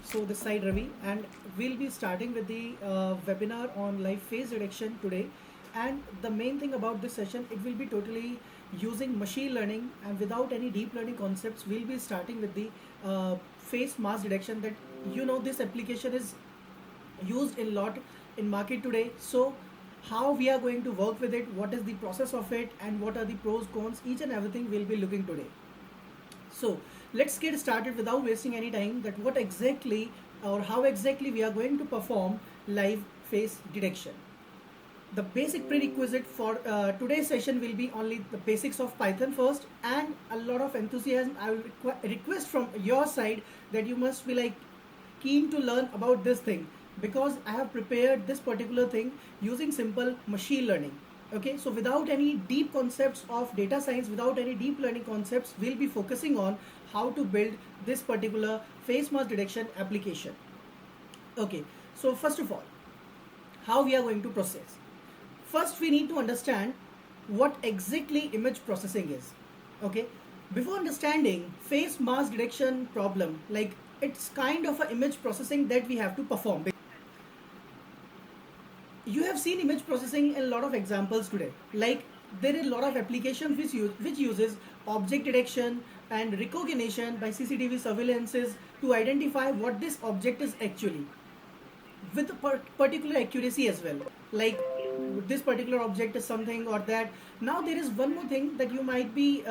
So this side Ravi, and we'll be starting with the webinar on live face detection today. And the main thing about this session, it will be totally using machine learning and without any deep learning concepts. We'll be starting with the face mask detection. That this application is used in lot in market today. So how we are going to work with it, what is the process of it, and what are the pros, cons, each and everything we'll be looking today. So let's get started without wasting any time that what exactly or how exactly we are going to perform live face detection. The basic prerequisite for today's session will be only the basics of Python first and a lot of enthusiasm. I will request from your side that you must be like keen to learn about this thing because I have prepared this particular thing using simple machine learning. Okay, so without any deep concepts of data science, without any deep learning concepts, we'll be focusing on how to build this particular face mask detection application. Okay, so first of all, how we are going to process. First, we need to understand what exactly image processing is. Okay, before understanding face mask detection problem, like it's kind of an image processing that we have to perform. You have seen image processing in a lot of examples today. Like there are a lot of applications which uses object detection and recognition by CCTV surveillances to identify what this object is actually with a particular accuracy as well. Like this particular object is something or that. Now there is one more thing that you might be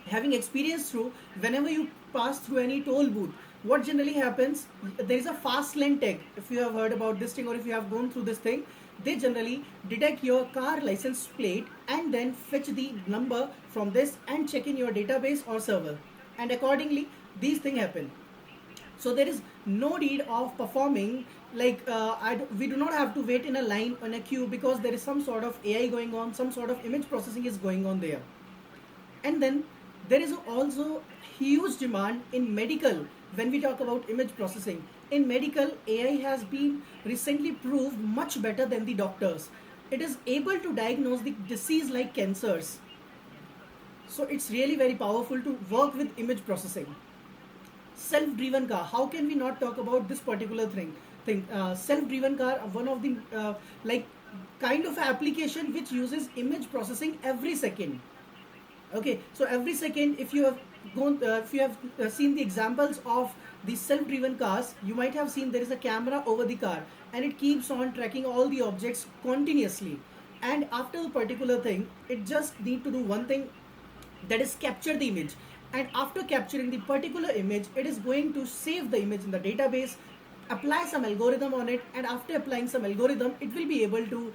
having experience through whenever you pass through any toll booth. What generally happens, there is a fast lane tag. If you have heard about this thing or if you have gone through this thing, they generally detect your car license plate and then fetch the number from this and check in your database or server, and accordingly these things happen. So there is no need of performing like we do not have to wait in a line on a queue because there is some sort of AI going on, some sort of image processing is going on there. And then there is also huge demand in medical. When we talk about image processing in medical, AI has been recently proved much better than the doctors. It is able to diagnose the disease like cancers. So it's really very powerful to work with image processing. Self-driven car, how can we not talk about this particular thing? Self-driven car, one of the like kind of application which uses image processing every second. Okay, so every second, if you have seen the examples of the self-driven cars, you might have seen there is a camera over the car and it keeps on tracking all the objects continuously. And after a particular thing, it just need to do one thing, that is capture the image. And after capturing the particular image, it is going to save the image in the database, apply some algorithm on it, and after applying some algorithm, it will be able to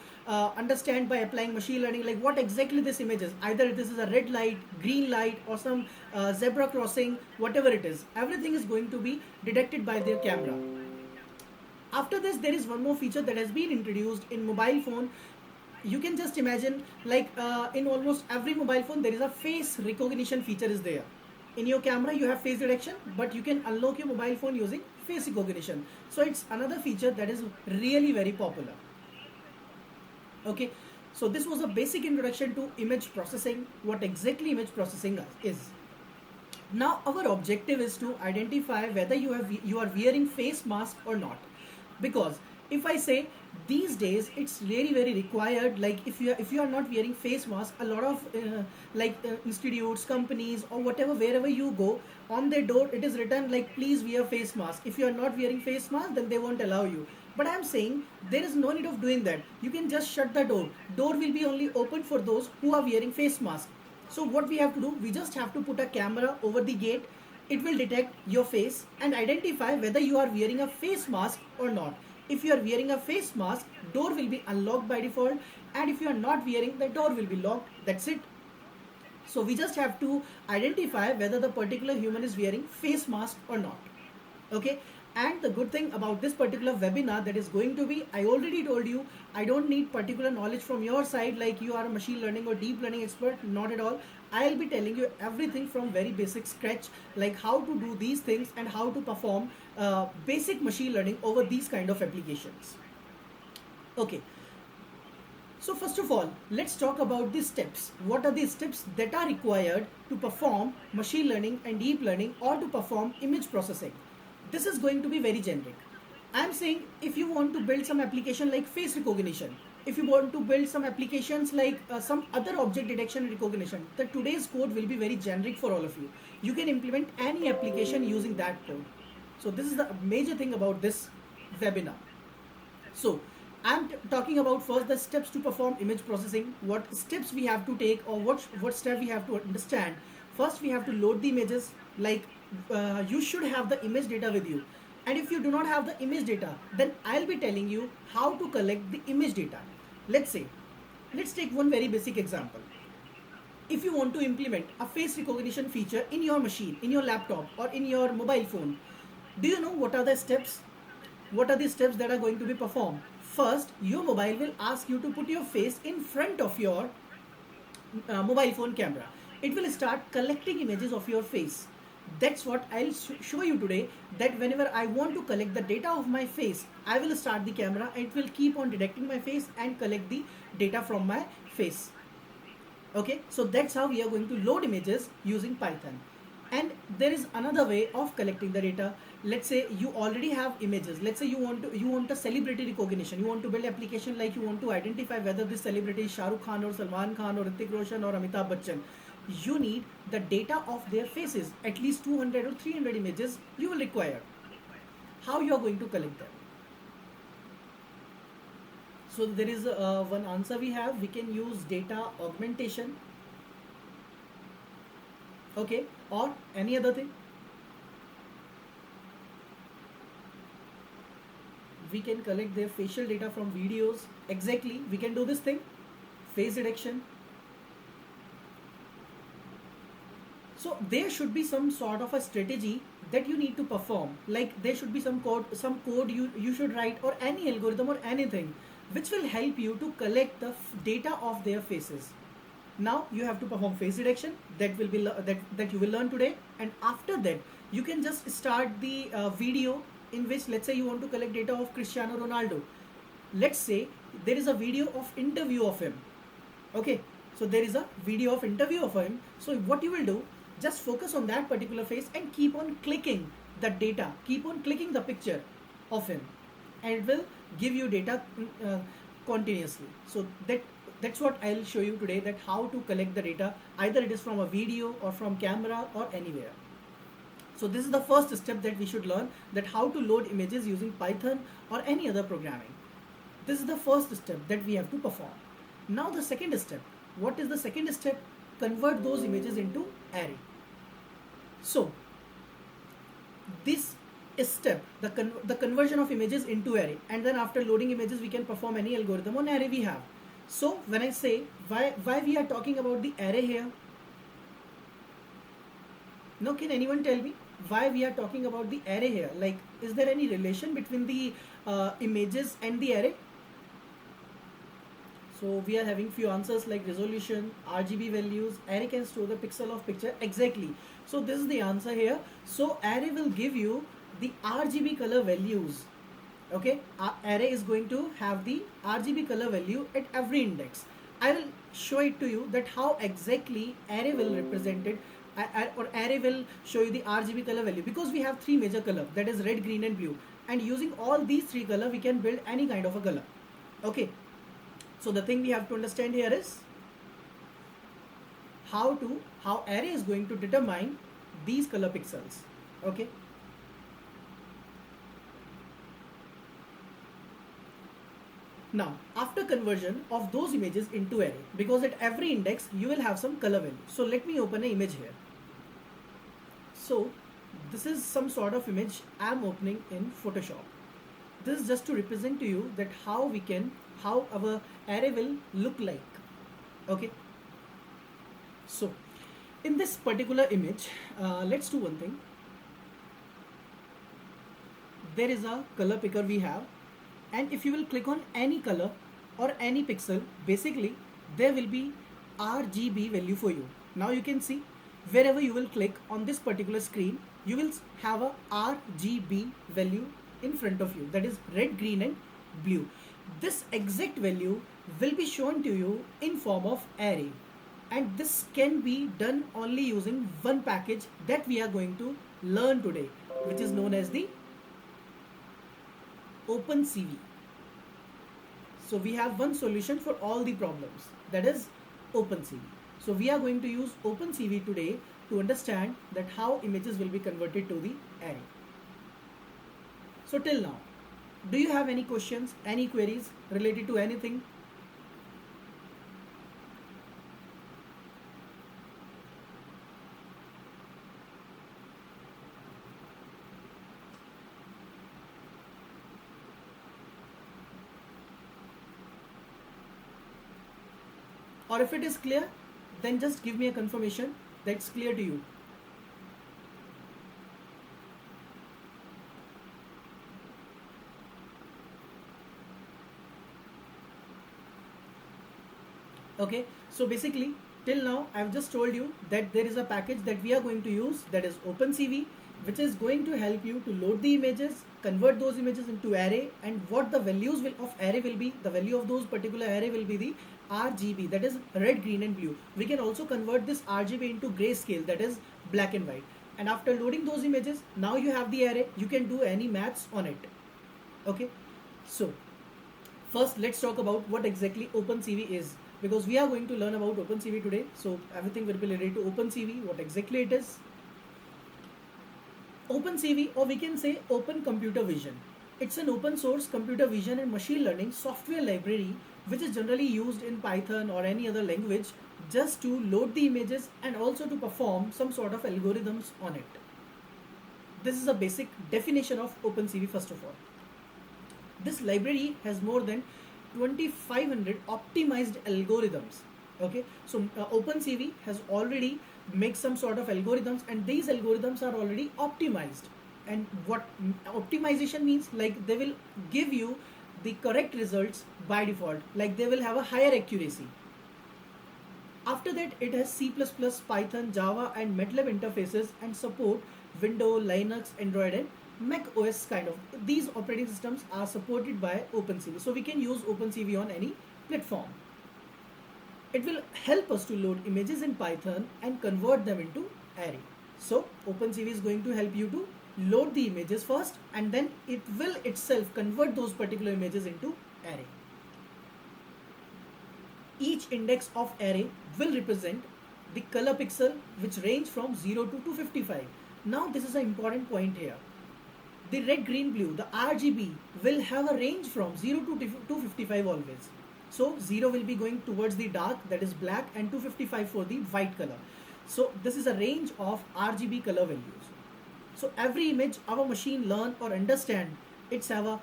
understand by applying machine learning like what exactly this image is. Either this is a red light, green light, or some zebra crossing, whatever it is, everything is going to be detected by their camera. After this, there is one more feature that has been introduced in mobile phone. You can just imagine like in almost every mobile phone there is a face recognition feature is there. In your camera you have face detection, but you can unlock your mobile phone using face recognition. So it's another feature that is really very popular. Okay, so this was a basic introduction to image processing, what exactly image processing is. Now our objective is to identify whether you are wearing face mask or not, because if I say these days it's really very required. Like if you are not wearing face mask, a lot of institutes, companies, or whatever, wherever you go, on their door it is written like please wear face mask. If you are not wearing face mask, then they won't allow you. But I am saying there is no need of doing that. You can just shut the door will be only open for those who are wearing face mask. So what we have to do, we just have to put a camera over the gate. It will detect your face and identify whether you are wearing a face mask or not. If you are wearing a face mask, door will be unlocked by default, and if you are not wearing, the door will be locked. That's it. So we just have to identify whether the particular human is wearing face mask or not. Okay, and the good thing about this particular webinar that is going to be, I already told you, I don't need particular knowledge from your side like you are a machine learning or deep learning expert, not at all. I'll be telling you everything from very basic scratch, like how to do these things and how to perform basic machine learning over these kind of applications. Okay, so first of all, let's talk about the steps. What are the steps that are required to perform machine learning and deep learning or to perform image processing? this is going to be very generic. I'm saying if you want to build some application like face recognition, if you want to build some applications like some other object detection and recognition, the today's code will be very generic for all of you. You can implement any application using that code. So this is the major thing about this webinar. So I'm talking about first the steps to perform image processing, what steps we have to take, or what step we have to understand. First we have to load the images, like you should have the image data with you. And if you do not have the image data, then I'll be telling you how to collect the image data. Let's take one very basic example. If you want to implement a face recognition feature in your machine, in your laptop, or in your mobile phone, do you know what are the steps? What are the steps that are going to be performed? First, your mobile will ask you to put your face in front of your mobile phone camera. It will start collecting images of your face. That's what I'll show you today, that whenever I want to collect the data of my face, I will start the camera and it will keep on detecting my face and collect the data from my face. Okay, so that's how we are going to load images using Python. And there is another way of collecting the data. Let's say you already have images. Let's say you want a celebrity recognition. You want to build application like you want to identify whether this celebrity is Shah Rukh Khan or Salman Khan or Hrithik Roshan or Amitabh Bachchan. You need the data of their faces, at least 200 or 300 images you will require. How you are going to collect them? So there is one answer we have. We can use data augmentation, okay, or any other thing. We can collect their facial data from videos. Exactly, we can do this thing, face detection. So there should be some sort of a strategy that you need to perform. Like there should be some code you should write, or any algorithm or anything which will help you to collect the data of their faces. Now you have to perform face detection, that will be that you will learn today. And after that you can just start the video in which, let's say you want to collect data of Cristiano Ronaldo. Let's say there is a video of interview of him. Okay, so there is a video of interview of him. So what you will do, just focus on that particular face and keep on clicking the data, keep on clicking the picture of him, and it will give you data continuously. So that's what I'll show you today, that how to collect the data, either it is from a video or from camera or anywhere. So this is the first step that we should learn, that how to load images using Python or any other programming. This is the first step that we have to perform. Now the second step. What is the second step? Convert those images into array. So this step, the conversion of images into array, and then after loading images we can perform any algorithm on array we have. So when I say why we are talking about the array here? No, can anyone tell me why we are talking about the array here? Like, is there any relation between the images and the array? So we are having few answers like resolution, RGB values, array can store the pixel of picture. Exactly. So this is the answer here. So array will give you the RGB color values. Okay, array is going to have the RGB color value at every index. I will show it to you that how exactly array will represent it, or array will show you the RGB color value, because we have three major color, that is red, green and blue, and using all these three color we can build any kind of a color. Okay, so the thing we have to understand here is how array is going to determine these color pixels. Okay, now after conversion of those images into array, because at every index you will have some color value. So let me open an image here. So this is some sort of image I am opening in Photoshop. This is just to represent to you that how our array will look like. Okay, so in this particular image, let's do one thing. There is a color picker we have, and if you will click on any color or any pixel, basically there will be RGB value for you. Now you can see wherever you will click on this particular screen, you will have a RGB value in front of you, that is red, green and blue. This exact value will be shown to you in form of array, and this can be done only using one package that we are going to learn today. which is known as the OpenCV. So we have one solution for all the problems, that is OpenCV. So we are going to use OpenCV today to understand that how images will be converted to the array. So till now, do you have any questions, any queries related to anything? Or if it is clear, then just give me a confirmation that's clear to you. Okay, so basically till now I've just told you that there is a package that we are going to use, that is OpenCV, which is going to help you to load the images, convert those images into array, and what the values of array will be. The value of those particular array will be the RGB, that is red, green and blue. We can also convert this RGB into grayscale, that is black and white. And after loading those images, now you have the array, you can do any maths on it. Okay, so first let's talk about what exactly OpenCV is, because we are going to learn about OpenCV today. So everything will be related to OpenCV, what exactly it is. OpenCV, or we can say Open Computer Vision. It's an open source computer vision and machine learning software library which is generally used in Python or any other language just to load the images and also to perform some sort of algorithms on it. This is a basic definition of OpenCV first of all. This library has more than 2500 optimized algorithms. Okay, so OpenCV has already made some sort of algorithms, and these algorithms are already optimized. And what optimization means, like they will give you the correct results by default, like they will have a higher accuracy. After that, it has C++, Python, Java and MATLAB interfaces and support Windows, Linux, Android and Mac OS kind of. These operating systems are supported by OpenCV. So we can use OpenCV on any platform. It will help us to load images in Python and convert them into array. So OpenCV is going to help you to load the images first, and then it will itself convert those particular images into array. Each index of array will represent the color pixel which range from 0 to 255. Now this is an important point here. The red, green, blue, the RGB will have a range from 0 to 255 always. So 0 will be going towards the dark, that is black, and 255 for the white color. So this is a range of RGB color values. So every image our machine learn or understand, it's have a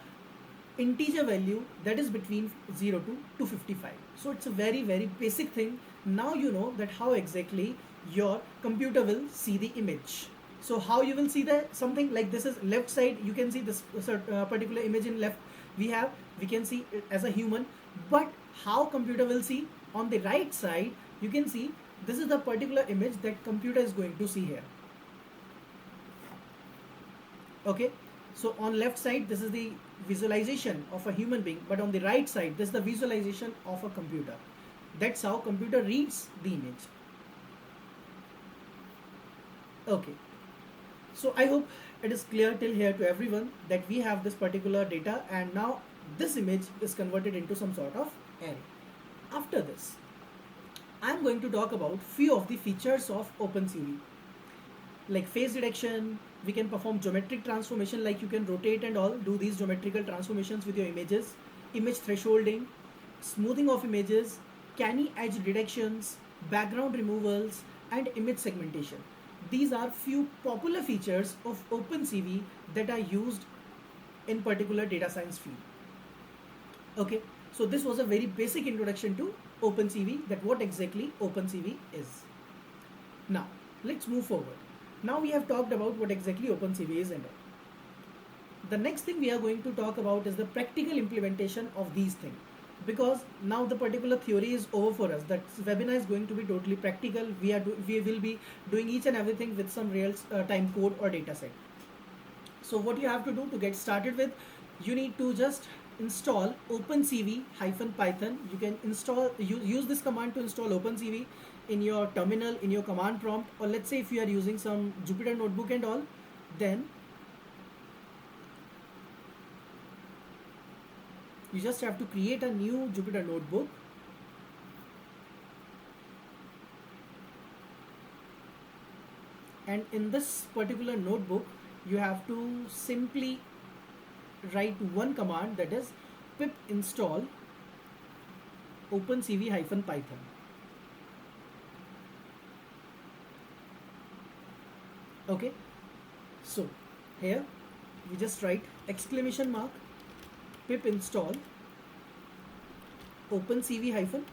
integer value that is between 0 to 255. So it's a very basic thing. Now you know that how exactly your computer will see the image. So how you will see the something like this is left side, you can see this particular image in left we can see it as a human, but how computer will see on the right side, you can see this is the particular image that computer is going to see here. Okay, so on left side this is the visualization of a human being, but on the right side this is the visualization of a computer. That's how computer reads the image. Okay, so I hope it is clear till here to everyone that we have this particular data, and now this image is converted into some sort of array. After this, I am going to talk about few of the features of OpenCV, like face detection. We can perform geometric transformation, like you can rotate and all, do these geometrical transformations with your images, image thresholding, smoothing of images, canny edge detections, background removals, and image segmentation. These are few popular features of OpenCV that are used in particular data science field. Okay, so this was a very basic introduction to OpenCV, that what exactly OpenCV is. Now let's move forward. Now we have talked about what exactly OpenCV is and all. The next thing we are going to talk about is the practical implementation of these things, because now the particular theory is over for us. That webinar is going to be totally practical. We will be doing each and everything with some real time code or data set. So what you have to do to get started with, you need to just install OpenCV-Python. You can use this command to install OpenCV in your terminal, in your command prompt, or let's say if you are using some Jupyter notebook and all, then you just have to create a new Jupyter notebook. And in this particular notebook, you have to simply write one command, that is pip install opencv-python. Okay, so here we just write exclamation mark pip install opencv-python.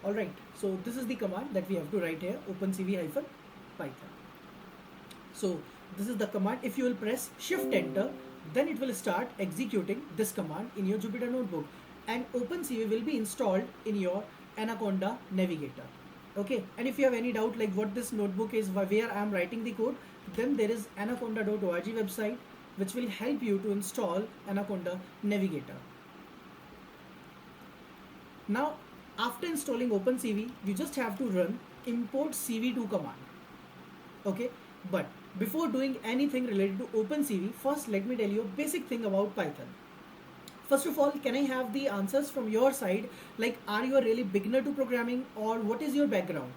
Alright, so this is the command that we have to write here, opencv-python. So this is the command. If you will press shift enter, then it will start executing this command in your Jupyter notebook, and OpenCV will be installed in your Anaconda navigator. Okay, and if you have any doubt like what this notebook is, where I am writing the code, then there is anaconda.org website which will help you to install Anaconda navigator. Now after installing OpenCV, you just have to run import cv2 command. Okay, but before doing anything related to OpenCV, first let me tell you a basic thing about Python. First of all, can I have the answers from your side? Like, are you a really beginner to programming, or what is your background?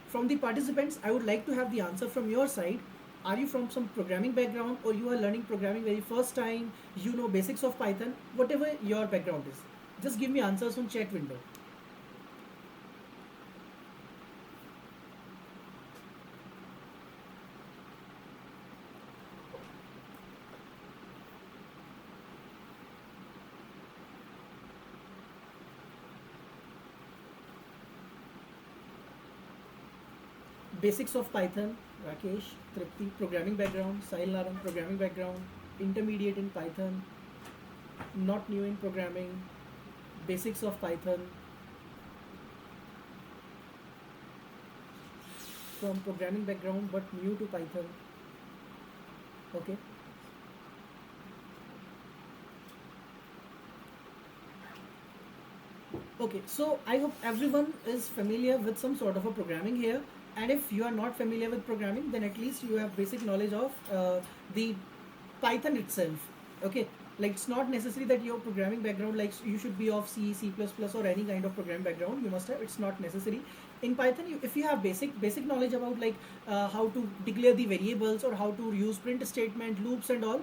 From the participants, I would like to have the answer from your side. Are you from some programming background, or you are learning programming very first time? You know basics of Python, whatever your background is. Just give me answers on chat window. Basics of Python, Rakesh, Tripti, programming background, Sahil Narang, programming background, intermediate in Python, not new in programming, basics of Python, from programming background but new to Python. Okay. Okay, so I hope everyone is familiar with some sort of a programming here, and if you are not familiar with programming, then at least you have basic knowledge of the Python itself. Okay, like it's not necessary that your programming background, like you should be of C, C++ or any kind of programming background you must have. It's not necessary. In Python, if you have basic knowledge about like how to declare the variables or how to use print statement, loops and all,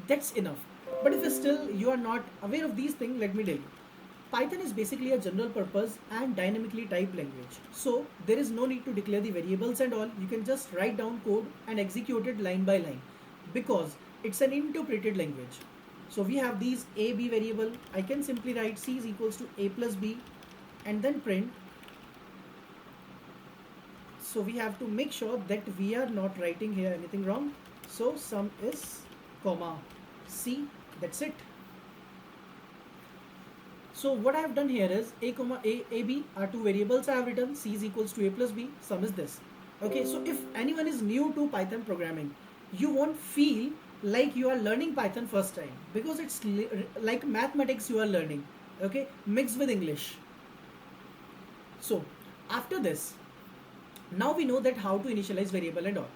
that's enough. But if still you are not aware of these things, let me tell you. Python is basically a general purpose and dynamically typed language. So there is no need to declare the variables and all. You can just write down code and execute it line by line, because it's an interpreted language. So we have these a, b variable. I can simply write c is equals to a plus b and then print. So we have to make sure that we are not writing here anything wrong. So sum is comma c, that's it. So what I have done here is a comma a b are two variables I have written. C is equals to a plus b, sum is this. Okay, so if anyone is new to Python programming, you won't feel like you are learning Python first time, because it's like mathematics you are learning, okay, mixed with English. So after this, now we know that how to initialize variable and all.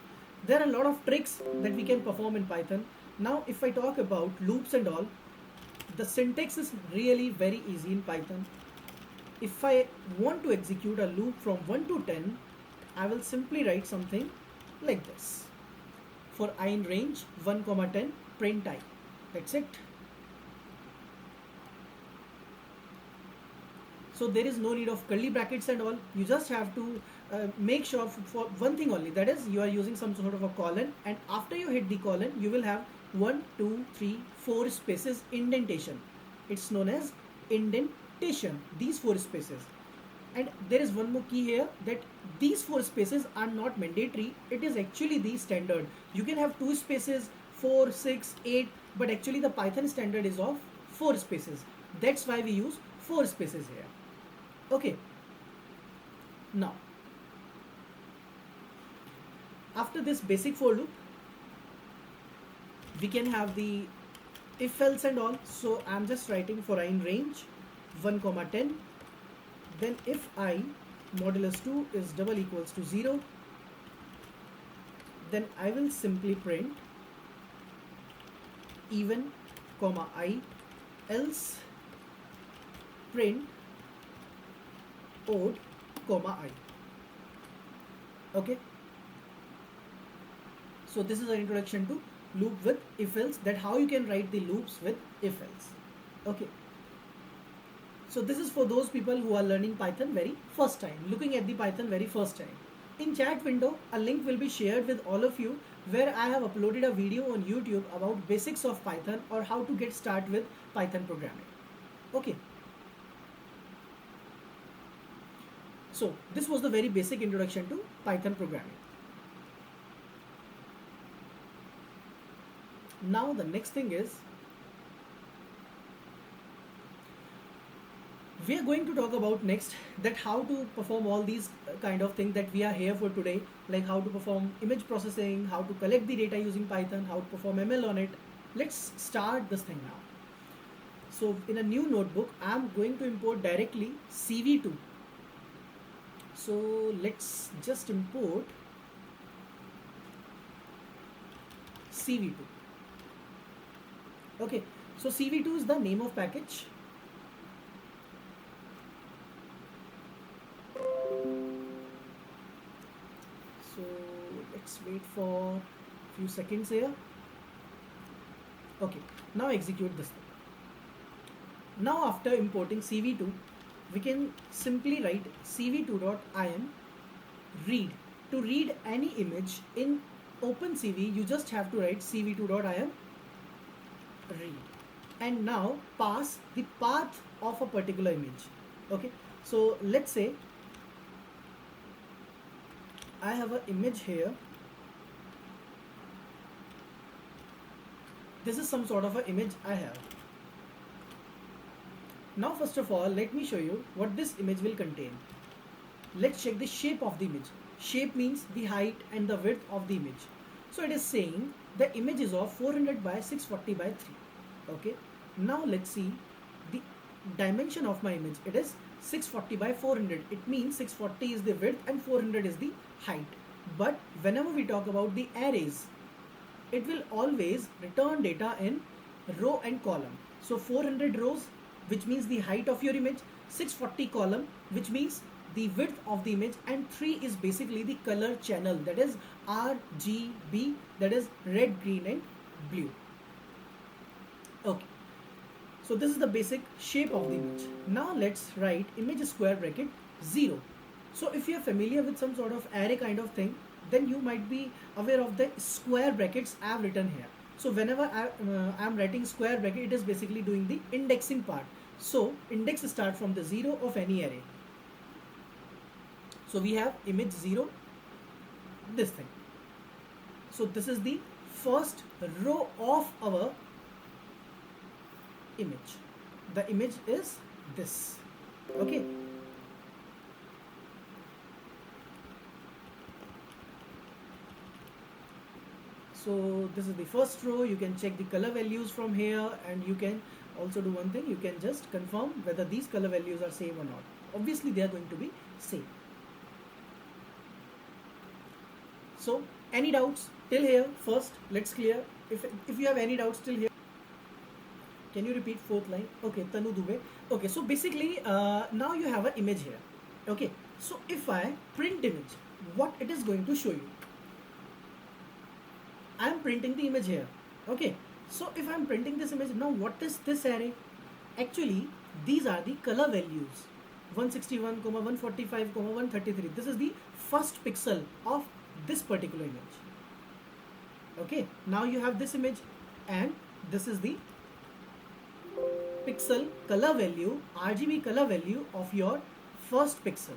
There are a lot of tricks that we can perform in Python. Now if I talk about loops and all, the syntax is really very easy in Python. If I want to execute a loop from 1 to 10, I will simply write something like this. For I in range 1, 10, print I. That's it. So there is no need of curly brackets and all. You just have to make sure for one thing only, that is you are using some sort of a colon, and after you hit the colon, you will have 1, 2, 3, 4 spaces indentation. It's known as indentation, these 4 spaces. And there is one more key here, that these 4 spaces are not mandatory. It is actually the standard. You can have 2 spaces, 4, 6, 8, but actually the Python standard is of 4 spaces. That's why we use 4 spaces here. Okay. Now, after this basic for loop, we can have the if else and all. So I'm just writing for I in range 1, 10. Then if I modulus 2 is double equals to 0, then I will simply print even comma I, else print odd comma I. Okay, so this is an introduction to loop with if else, that how you can write the loops with if else. Okay, so this is for those people who are learning Python very first time, looking at the Python very first time. In chat window, a link will be shared with all of you where I have uploaded a video on YouTube about basics of Python or how to get started with Python programming. Okay. So this was the very basic introduction to Python programming. Now the next thing is, we are going to talk about next that how to perform all these kind of things that we are here for today, like how to perform image processing, how to collect the data using Python, how to perform ML on it. Let's start this thing now. So in a new notebook, I'm going to import directly CV2. So let's just import CV2. Okay, so CV2 is the name of package. So let's wait for a few seconds here. Okay, now execute this thing. Now after importing CV2, we can simply write cv2.im read. To read any image in OpenCV, you just have to write cv2.im read, and now pass the path of a particular image. Okay, so let's say I have an image here. This is some sort of an image I have. Now first of all, let me show you what this image will contain. Let's check the shape of the image. Shape means the height and the width of the image. So it is saying the image is of 400 by 640 by 3. Okay, now let's see the dimension of my image. It is 640 by 400. It means 640 is the width and 400 is the height. But whenever we talk about the arrays, it will always return data in row and column. So 400 rows, which means the height of your image, 640 column, which means the width of the image, and 3 is basically the color channel, that is RGB, that is red, green and blue. Okay, so this is the basic shape of the image. Now let's write image square bracket 0. So if you are familiar with some sort of array kind of thing, then you might be aware of the square brackets I have written here. So whenever I am writing square bracket, it is basically doing the indexing part. So index start from the 0 of any array. So we have image 0, this thing. So this is the first row of our image. The image is this. Okay. So this is the first row. You can check the color values from here, and you can also do one thing. You can just confirm whether these color values are same or not. Obviously they are going to be same. So any doubts till here? First let's clear. If you have any doubts till here, can you repeat fourth line? Okay, Tanu Dubey. Okay, so basically now you have an image here. Okay, so if I print image, what it is going to show you? I am printing the image here. Okay, so if I am printing this image, now what is this array? Actually these are the color values, 161, 145, 133. This is the first pixel of this particular image. Okay, now you have this image, and this is the pixel color value, RGB color value of your first pixel.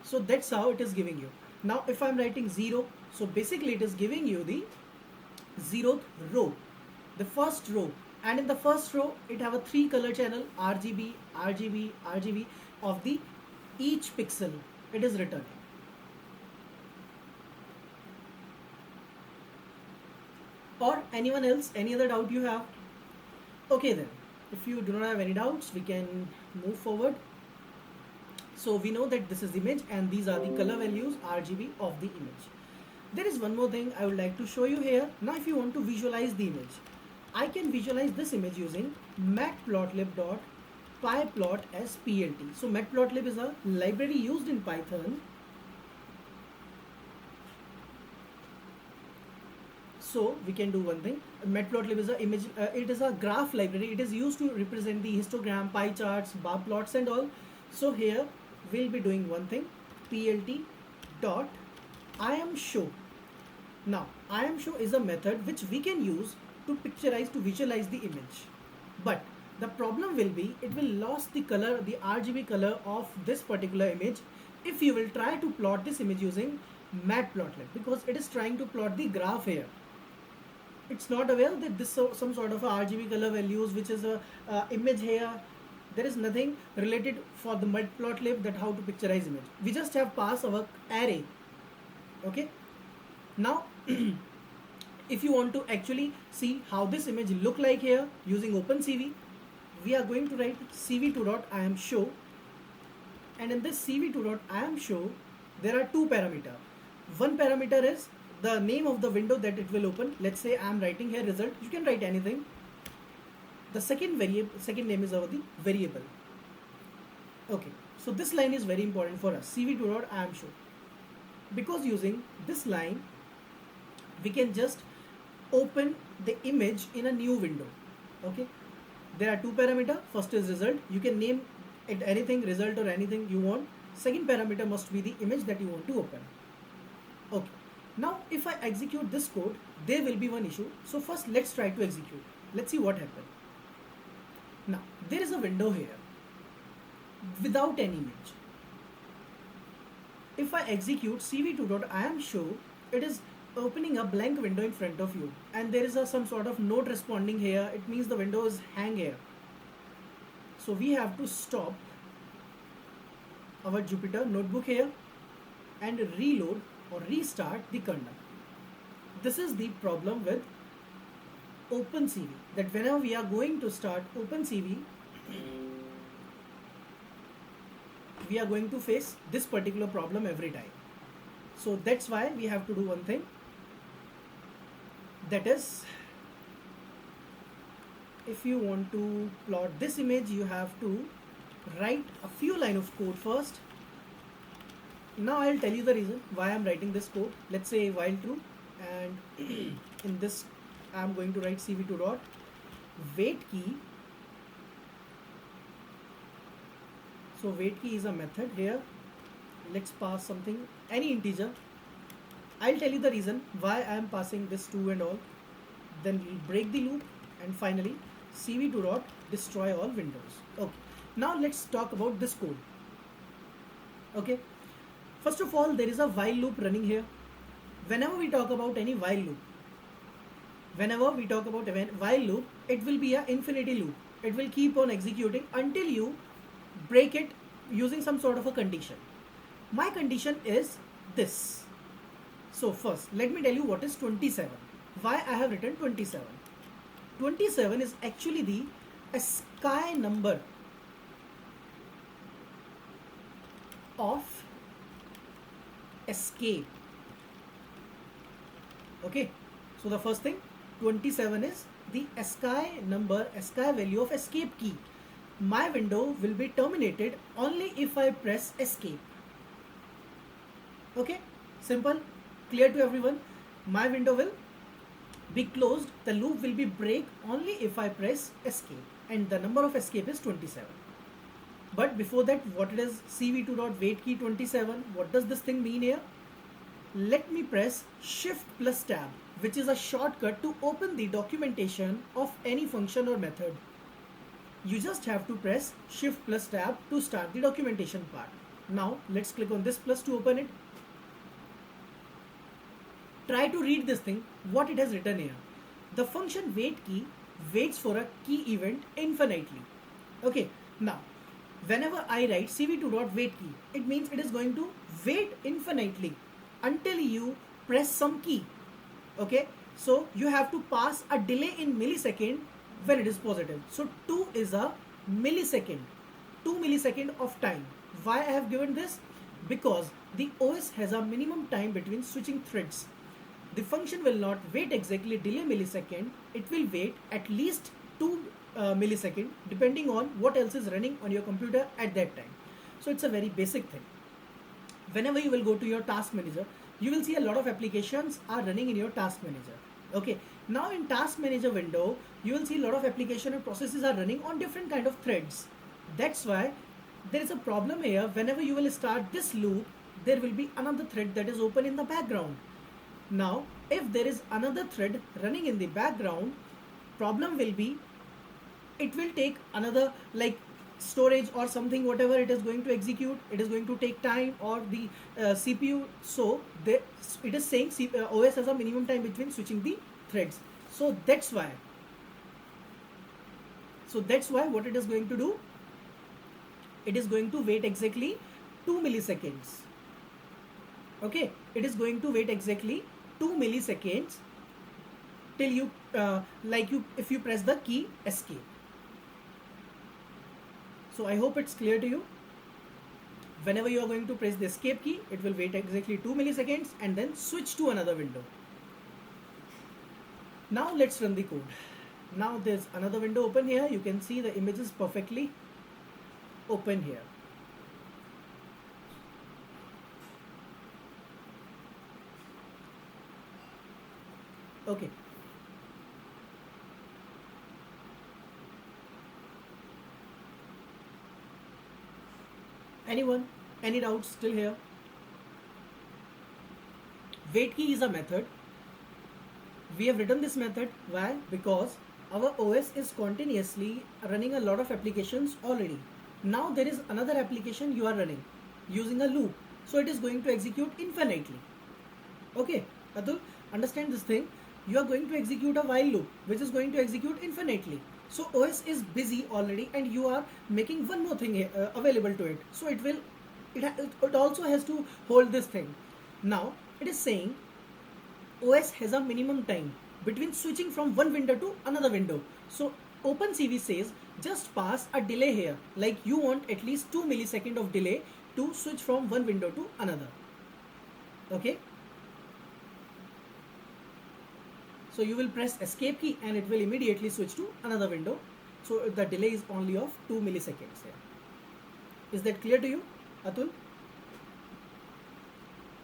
So that's how it is giving you. Now if I'm writing 0, so basically it is giving you the 0th row, the first row, and in the first row it have a 3 color channel, RGB, RGB, RGB of the each pixel it is returning. Or anyone else, any other doubt you have? Okay then, if you do not have any doubts, we can move forward. So we know that this is the image and these are the color values, RGB of the image. There is one more thing I would like to show you here. Now if you want to visualize the image, I can visualize this image using matplotlib.pyplot as plt. So matplotlib is a library used in Python. So we can do one thing. Matplotlib is a image. It is a graph library. It is used to represent the histogram, pie charts, bar plots, and all. So here we'll be doing one thing. Plt dot IamShow. Now IamShow is a method which we can use to picturize, to visualize the image. But the problem will be it will lose the color, the RGB color of this particular image if you will try to plot this image using Matplotlib, because it is trying to plot the graph here. It's not aware that this is some sort of a RGB color values which is a image here. There is nothing related for the Matplotlib that how to picturize image. We just have passed our array. Okay. Now if you want to actually see how this image look like here using OpenCV, we are going to write cv2.IamShow, and in this cv2.IamShow there are two parameters. One parameter is the name of the window that it will open. Let's say I am writing here result. You can write anything. The second name is our the variable. Okay, so this line is very important for us, cv2.IamShow, because using this line we can just open the image in a new window. Okay, there are two parameters. First is result. You can name it anything, result or anything you want. Second parameter must be the image that you want to open. Okay, now if I execute this code, there will be one issue. So first let's try to execute. Let's see what happened. Now there is a window here without any image. If I execute cv2.IamShow, it is opening a blank window in front of you, and there is some sort of node responding here. It means the window is hang here. So we have to stop our Jupyter notebook here and reload or restart the kernel. This is the problem with OpenCV, that whenever we are going to start OpenCV, we are going to face this particular problem every time. So that's why we have to do one thing, that is, if you want to plot this image, you have to write a few lines of code first. Now I'll tell you the reason why I'm writing this code. Let's say while true, and in this I'm going to write cv2.wait key. So wait key is a method here. Let's pass something, any integer. I'll tell you the reason why I am passing this to and all. Then we'll break the loop, and finally cv2.destroy all windows. Okay, now let's talk about this code. Okay, first of all, there is a while loop running here. Whenever we talk about any while loop, it will be an infinity loop. It will keep on executing until you break it using some sort of a condition. My condition is this. So first let me tell you what is 27. Why I have written 27. 27 is actually the ASCII number of escape. Okay, so the first thing, 27 is the ASCII number, ASCII value of escape key. My window will be terminated only if I press escape. Okay, simple, clear to everyone. My window will be closed, the loop will be break only if I press escape, and the number of escape is 27. But before that, what it is cv2.wait key 27, what does this thing mean here? Let me press shift plus tab, which is a shortcut to open the documentation of any function or method. You just have to press shift plus tab to start the documentation part. Now let's click on this plus to open it. Try to read this thing, what it has written here. The function wait key waits for a key event infinitely. Okay, now whenever I write cv2.wait key, it means it is going to wait infinitely until you press some key. Okay, so you have to pass a delay in millisecond when it is positive. So 2 is a millisecond, 2 millisecond of time. Why I have given this? Because the OS has a minimum time between switching threads. the function will not wait exactly delay millisecond, it will wait at least 2 millisecond depending on what else is running on your computer at that time. So it's a very basic thing. Whenever you will go to your task manager, you will see a lot of applications are running in your task manager. Okay, now in task manager window, you will see a lot of application and processes are running on different kind of threads. That's why there is a problem here. Whenever you will start this loop, there will be another thread that is open in the background. Now if there is another thread running in the background, problem will be it will take another, like, storage or something, whatever it is going to execute, it is going to take time, or the CPU. So it is saying OS has a minimum time between switching the threads. So that's why what it is going to do, it is going to wait exactly 2 milliseconds. Okay, it is going to wait exactly 2 milliseconds till you if you press the key escape. So I hope it's clear to you. Whenever you are going to press the escape key, it will wait exactly 2 milliseconds and then switch to another window. Now let's run the code. Now there's another window open here. You can see the images perfectly open here. Okay. Anyone? Any doubts still here? Wait key is a method. We have written this method. Why? Because our OS is continuously running a lot of applications already. Now there is another application you are running using a loop. So it is going to execute infinitely. Okay, Atul, understand this thing. You are going to execute a while loop which is going to execute infinitely. So OS is busy already and you are making one more thing available to it. So it also has to hold this thing. Now it is saying OS has a minimum time between switching from one window to another window. So OpenCV says just pass a delay here, like you want at least 2 milliseconds of delay to switch from one window to another. Okay. So you will press escape key and it will immediately switch to another window. So the delay is only of 2 milliseconds here. Is that clear to you, Atul?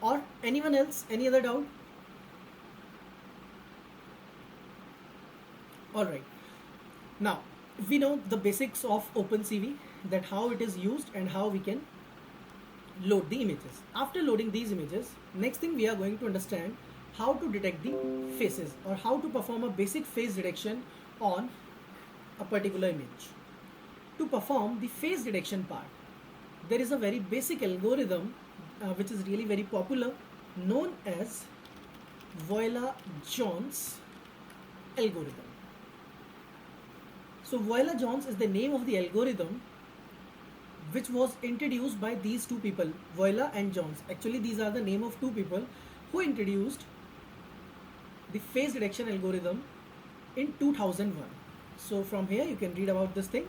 Or anyone else? Any other doubt? Alright. Now we know the basics of OpenCV, that how it is used and how we can load the images. After loading these images, next thing we are going to understand how to detect the faces or how to perform a basic face detection on a particular image. To perform the face detection part, there is a very basic algorithm which is really very popular, known as Voila-Jones algorithm. So Voila-Jones is the name of the algorithm which was introduced by these two people, Voila and Jones. Actually, these are the name of two people who introduced the face detection algorithm in 2001. So from here you can read about this thing.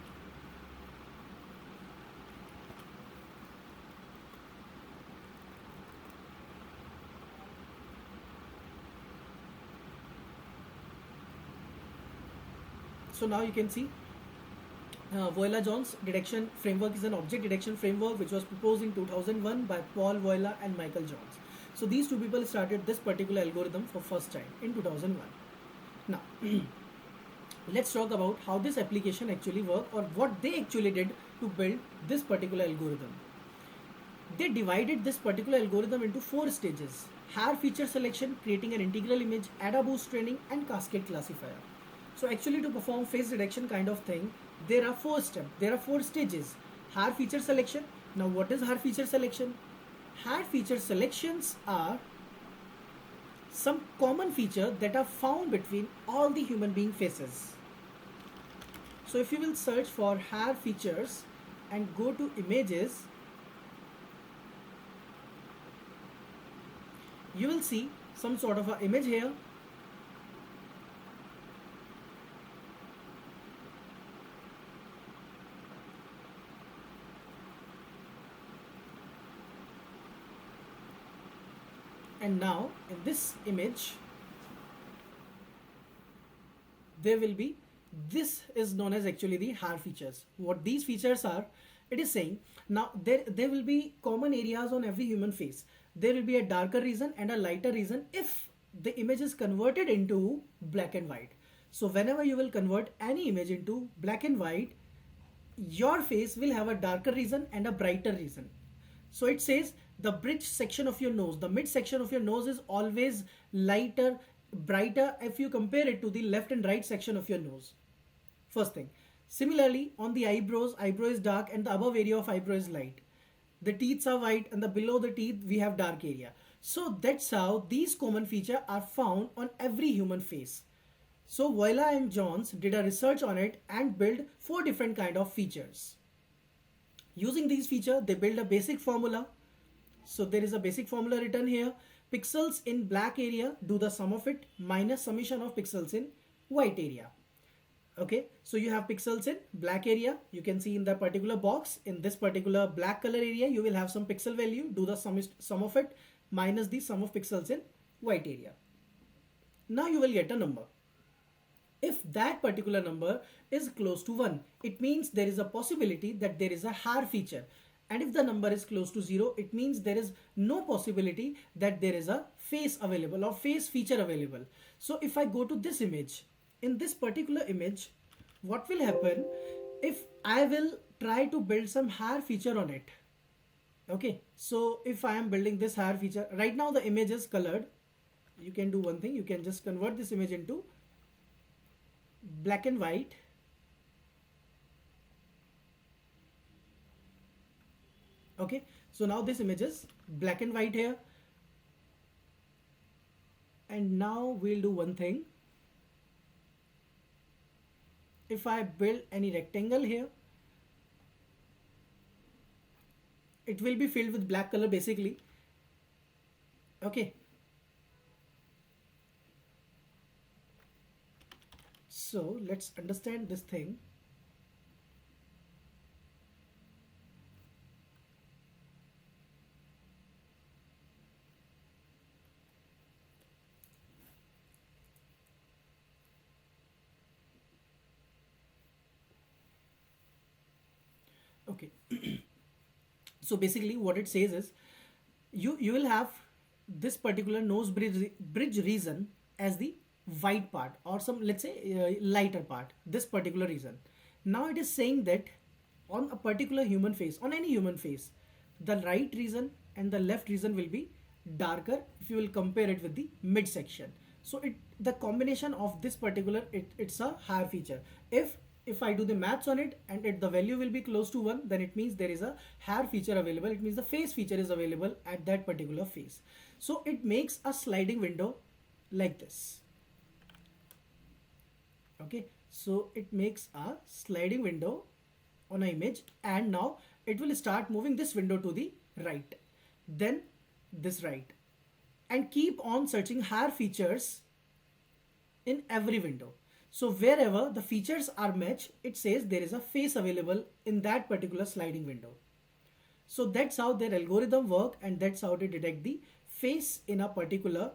So now you can see Voila-Jones detection framework is an object detection framework which was proposed in 2001 by Paul Voila and Michael Jones. So these two people started this particular algorithm for first time in 2001. Now let's talk about how this application actually worked or what they actually did to build this particular algorithm. They divided this particular algorithm into 4 stages: hair feature selection, creating an integral image, ADA boost training, and cascade classifier. So actually to perform face detection kind of thing, there are 4 steps, there are 4 stages. Hair feature selection. Now what is hair feature selection? Hair feature selections are some common features that are found between all the human being faces. So if you will search for hair features and go to images, you will see some sort of an image here. And now in this image there will be, this is known as actually the hair features. What these features are, it is saying, now there will be common areas on every human face. There will be a darker region and a lighter region if the image is converted into black and white. So whenever you will convert any image into black and white, your face will have a darker region and a brighter region. So it says the bridge section of your nose, the mid section of your nose is always lighter, brighter if you compare it to the left and right section of your nose. First thing. Similarly, on the eyebrows, eyebrow is dark and the above area of eyebrow is light. The teeth are white and the below the teeth we have dark area. So that's how these common features are found on every human face. So Voila and Jones did a research on it and built 4 different kind of features. Using these features, they build a basic formula. So there is a basic formula written here. Pixels in black area, do the sum of it minus summation of pixels in white area. Okay, so you have pixels in black area. You can see in the particular box, in this particular black color area, you will have some pixel value. Do the sum of it minus the sum of pixels in white area. Now you will get a number. If that particular number is close to 1, it means there is a possibility that there is a hair feature. And if the number is close to 0, it means there is no possibility that there is a face available or face feature available. So if I go to this image, in this particular image, what will happen if I will try to build some hair feature on it? Okay, so if I am building this hair feature, right now the image is colored. You can do one thing, you can just convert this image into black and white. Okay, so now this image is black and white here. And now we'll do one thing. If I build any rectangle here, it will be filled with black color basically. Okay. So let's understand this thing. Okay. So basically what it says is you will have this particular nose bridge region as the white part, or some, let's say, lighter part, this particular region. Now it is saying that on a particular human face, on any human face, the right region and the left region will be darker if you will compare it with the midsection. So the combination of this particular, it's a hair feature. If I do the maths on it and the value will be close to 1, then it means there is a hair feature available. It means the face feature is available at that particular face. So it makes a sliding window like this. Okay, so it makes a sliding window on an image, and now it will start moving this window to the right, then this right, and keep on searching hair features in every window. So wherever the features are matched, it says there is a face available in that particular sliding window. So that's how their algorithm work, and that's how they detect the face in a particular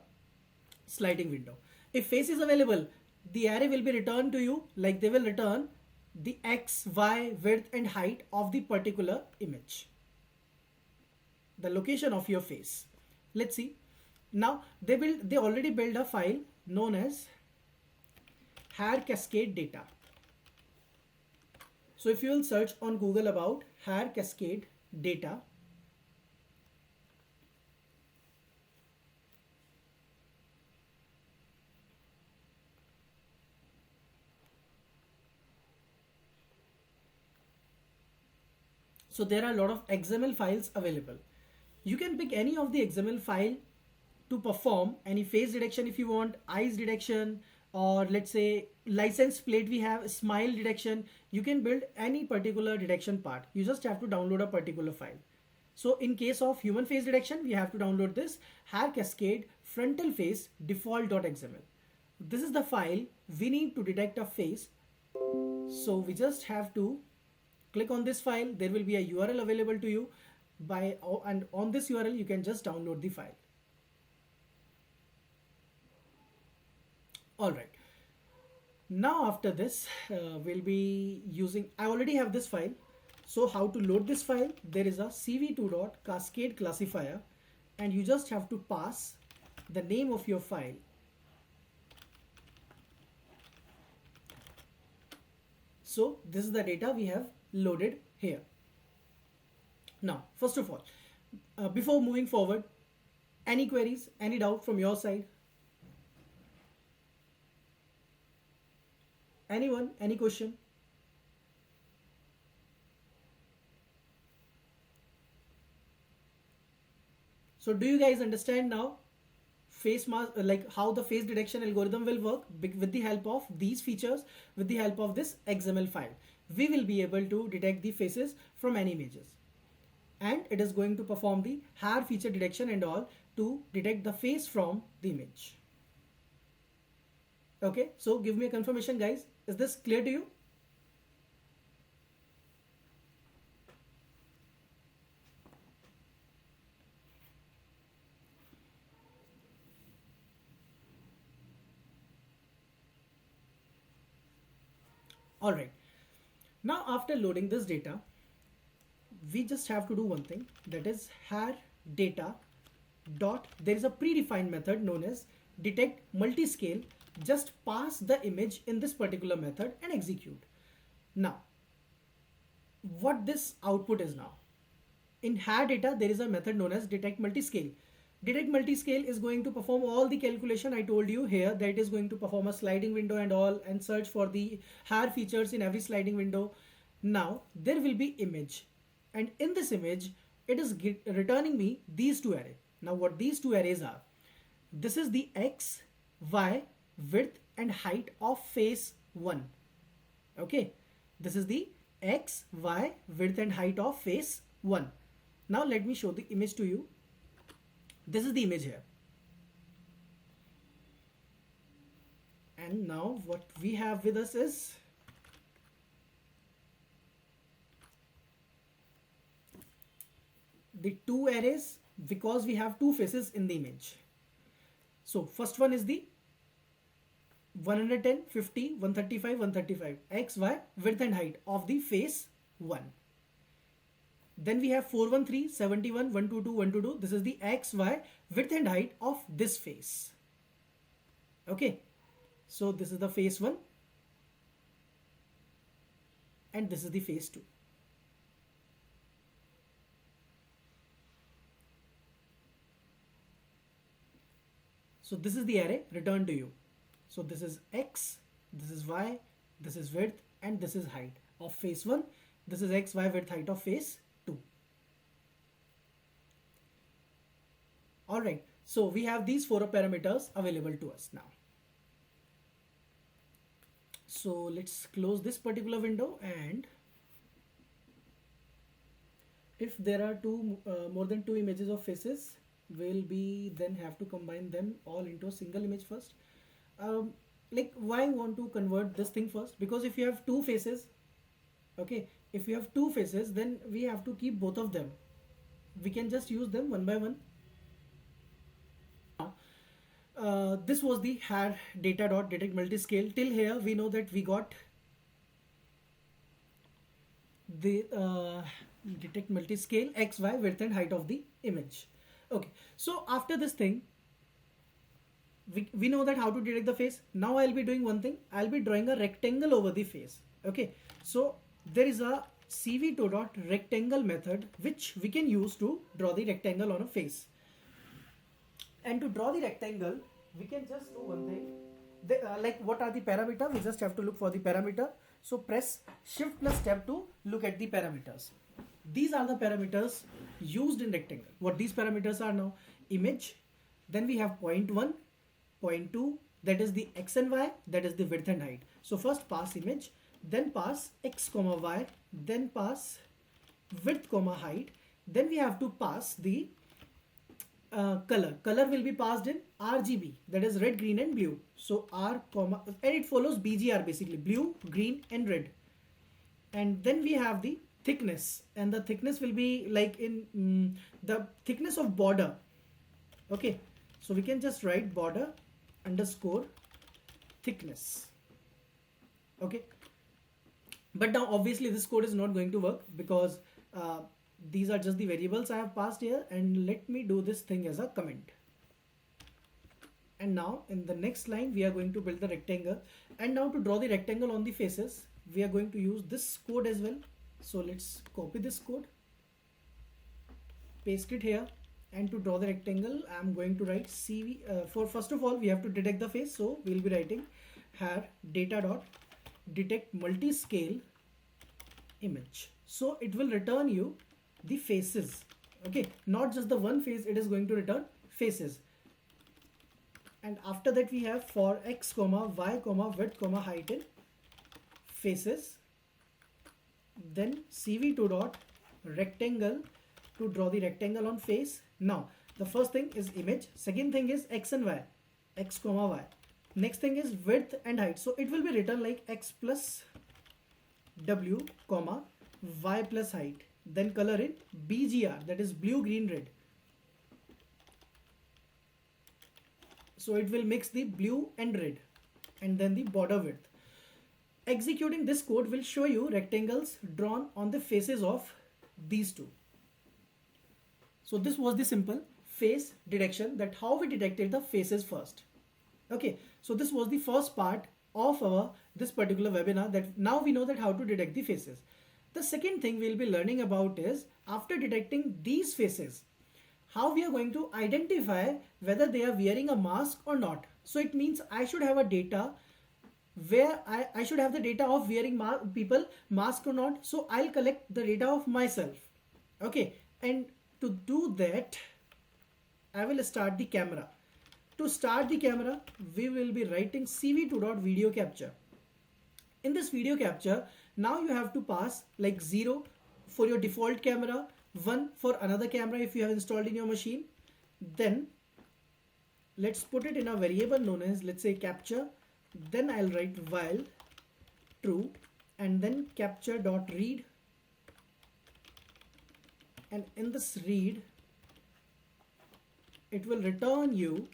sliding window. If face is available, the array will be returned to you, like they will return the x, y, width and height of the particular image, the location of your face. Let's see. Now they already built a file known as hair cascade data. So if you will search on Google about hair cascade data, so there are a lot of XML files available. You can pick any of the XML file to perform any face detection if you want, eyes detection, or let's say license plate we have, smile detection. You can build any particular detection part. You just have to download a particular file. So in case of human face detection, we have to download this hair cascade frontal face default.xml. This is the file we need to detect a face. So we just have to click on this file. There will be a URL available to you and on this URL you can just download the file. All right. Now after this, we'll be using, I already have this file. So how to load this file? There is a cv2.cascade classifier, and you just have to pass the name of your file. So this is the data we have loaded here. Now, first of all, before moving forward, any queries, any doubt from your side? Anyone, any question? So do you guys understand now face mask, like how the face detection algorithm will work with the help of these features, with the help of this XML file? We will be able to detect the faces from any images, and it is going to perform the hair feature detection and all to detect the face from the image. Okay, so give me a confirmation, guys. Is this clear to you? All right. Now after loading this data, we just have to do one thing, that is hair data dot, there is a predefined method known as detect multiscale. Just pass the image in this particular method and execute. Now what this output is now, in hair data there is a method known as detect multiscale. Detect multiscale is going to perform all the calculation I told you here, that it is going to perform a sliding window and all, and search for the hair features in every sliding window. Now there will be image, and in this image it is returning me these two arrays. Now what these two arrays are, this is the x, y, width and height of face 1. Okay, this is the x, y, width and height of face 1. Now let me show the image to you. This is the image here. And now what we have with us is the two arrays, because we have two faces in the image. So first one is the 110, 50, 135, 135, x, y, width and height of the face 1. Then we have 413, 71, 122, 122. This is the x, y, width and height of this face. Okay, so this is the face 1 and this is the face 2. So this is the array returned to you. So this is x, this is y, this is width and this is height of face 1. This is x, y, width, height of face 2. Alright, so we have these 4 parameters available to us now. So let's close this particular window, and if there are more than two images of faces, we'll be then have to combine them all into a single image first. Like why want to convert this thing first? Because if you have two faces, okay, if you have two faces, then we have to keep both of them. We can just use them one by one. This was the hair data dot detect multiscale. Till here we know that we got the detect multiscale x, y, width and height of the image. Okay, so after this thing, we know that how to detect the face. Now I'll be doing one thing, I'll be drawing a rectangle over the face. Okay, so there is a cv2.rectangle method which we can use to draw the rectangle on a face. And to draw the rectangle, we can just do one thing. Like what are the parameters? We just have to look for the parameter. So press shift plus tab to look at the parameters. These are the parameters used in rectangle. What these parameters are now: image, then we have point 1, point 2, that is the x and y, that is the width and height. So first pass image, then pass x comma y, then pass width comma height, then we have to pass the color will be passed in RGB, that is red, green and blue. So R comma, and it follows BGR, basically blue, green and red. And then we have the thickness, and the thickness will be like in the thickness of border. Okay, so we can just write border underscore thickness. Okay, but now obviously this code is not going to work because these are just the variables I have passed here, and let me do this thing as a comment. And now in the next line we are going to build the rectangle, and now to draw the rectangle on the faces we are going to use this code as well. So let's copy this code, paste it here, and to draw the rectangle I'm going to write cv for first of all we have to detect the face, so we'll be writing here data dot detect multi-scale image. So it will return you the faces. Okay, not just the one face, it is going to return faces. And after that we have for x comma y comma width comma height in faces, then cv2 dot rectangle to draw the rectangle on face. Now the first thing is image, second thing is x and y, x comma y, next thing is width and height. So it will be written like x plus w comma y plus height, then color in bgr, that is blue green red. So it will mix the blue and red, and then the border width. Executing this code will show you rectangles drawn on the faces of these two. So this was the simple face detection, that how we detected the faces first. Okay, so this was the first part of our this particular webinar, that now we know that how to detect the faces. The second thing we'll be learning about is after detecting these faces, how we are going to identify whether they are wearing a mask or not. So it means I should have a data where I should have the data of wearing people mask or not. So I'll collect the data of myself. Okay, and to do that I will start the camera. To start the camera we will be writing cv2.video capture. In this video capture now you have to pass like 0 for your default camera, 1 for another camera if you have installed in your machine. Then let's put it in a variable known as, let's say, capture. Then I'll write while true, and then capture dot read, and in this read it will return you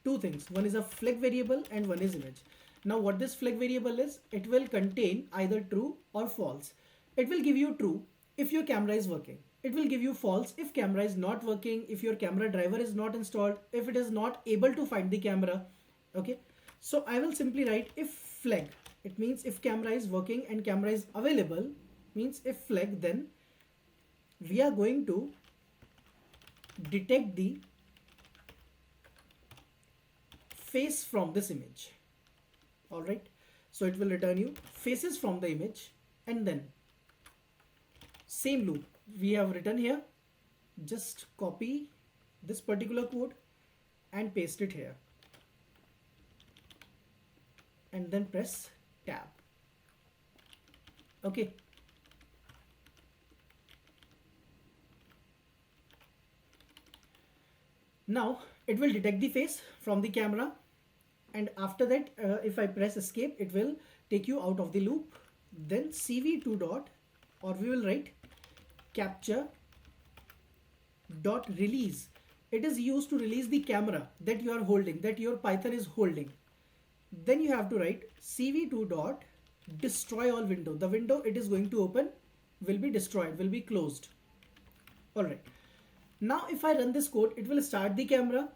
two things. One is a flag variable and one is image. Now what this flag variable is, it will contain either true or false. It will give you true if your camera is working. It will give you false if camera is not working, if your camera driver is not installed, if it is not able to find the camera. Okay, so I will simply write if flag. It means if camera is working and camera is available, means if flag, then we are going to detect the face from this image. All right, so it will return you faces from the image, and then same loop we have written here. Just copy this particular code and paste it here, and then press tab. Okay, now it will detect the face from the camera, and after that if I press escape it will take you out of the loop. Then cv2 dot, or we will write capture dot release. It is used to release the camera that you are holding, that your Python is holding. Then you have to write cv2 dot destroy all window. The window it is going to open will be destroyed, will be closed. All right, now if I run this code, it will start the camera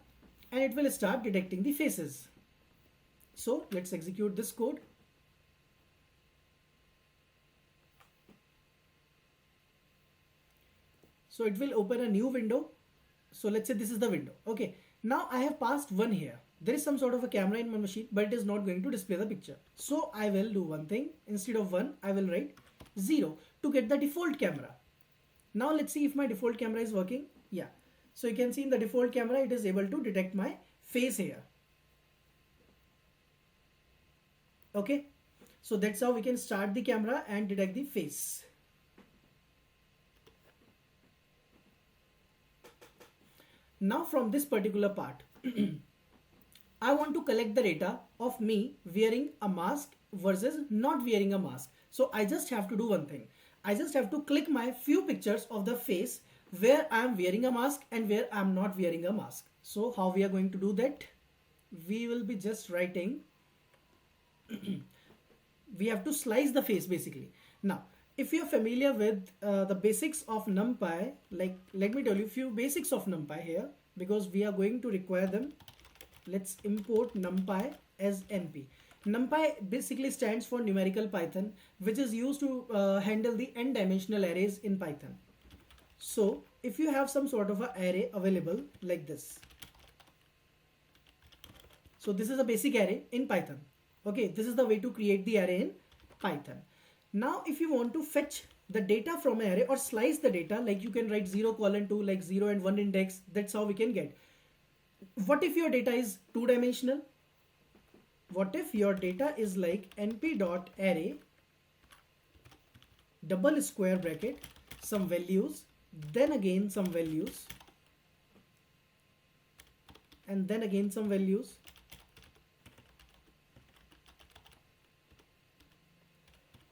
and it will start detecting the faces. So let's execute this code. So it will open a new window. So let's say this is the window. Okay, now I have passed 1 here. There is some sort of a camera in my machine, but it is not going to display the picture. So I will do one thing. Instead of 1, I will write 0 to get the default camera. Now let's see if my default camera is working. Yeah, so you can see in the default camera it is able to detect my face here. Okay, so that's how we can start the camera and detect the face. Now from this particular part I want to collect the data of me wearing a mask versus not wearing a mask. So I just have to do one thing. I just have to click my few pictures of the face where I am wearing a mask and where I am not wearing a mask. So how we are going to do that? We will be just writing we have to slice the face basically. Now, if you're familiar with the basics of NumPy, like let me tell you few basics of NumPy here, because we are going to require them. Let's import NumPy as NP. NumPy basically stands for numerical Python, which is used to handle the n-dimensional arrays in Python. So if you have some sort of an array available like this, so this is a basic array in Python. Okay, this is the way to create the array in Python. Now if you want to fetch the data from an array or slice the data, like you can write 0 colon 2, like 0 and 1 index, that's how we can get. What if your data is two-dimensional? What if your data is like np.array double square bracket some values, then again some values, and then again some values.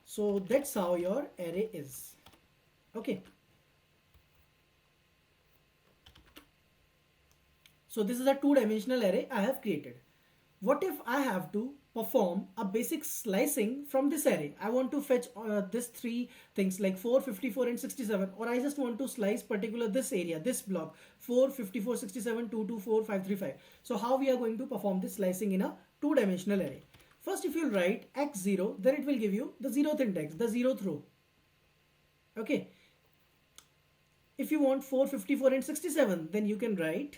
So that's how your array is. Okay. So this is a two-dimensional array I have created. What if I have to perform a basic slicing from this array? I want to fetch this three things like 4, 54 and 67, or I just want to slice particular this area, this block 4, 54, 67, 224, 535. So how we are going to perform this slicing in a two-dimensional array? First, if you write x0, then it will give you the 0th index, the 0th row. Okay. If you want 4, 54 and 67, then you can write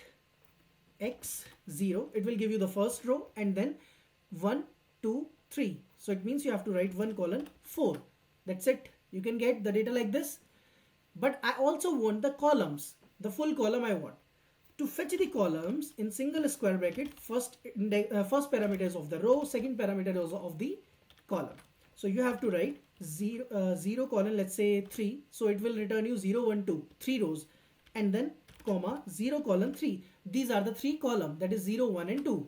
x0, it will give you the first row, and then 1, 2, 3. So it means you have to write 1 colon 4. That's it. You can get the data like this. But I also want the columns, the full column I want. To fetch the columns in single square bracket, first parameters of the row, second parameters of the column. So you have to write 0 colon, let's say 3. So it will return you 0, 1, 2, 3 rows, and then comma 0 colon 3. These are the 3 columns, that is 0, 1 and 2.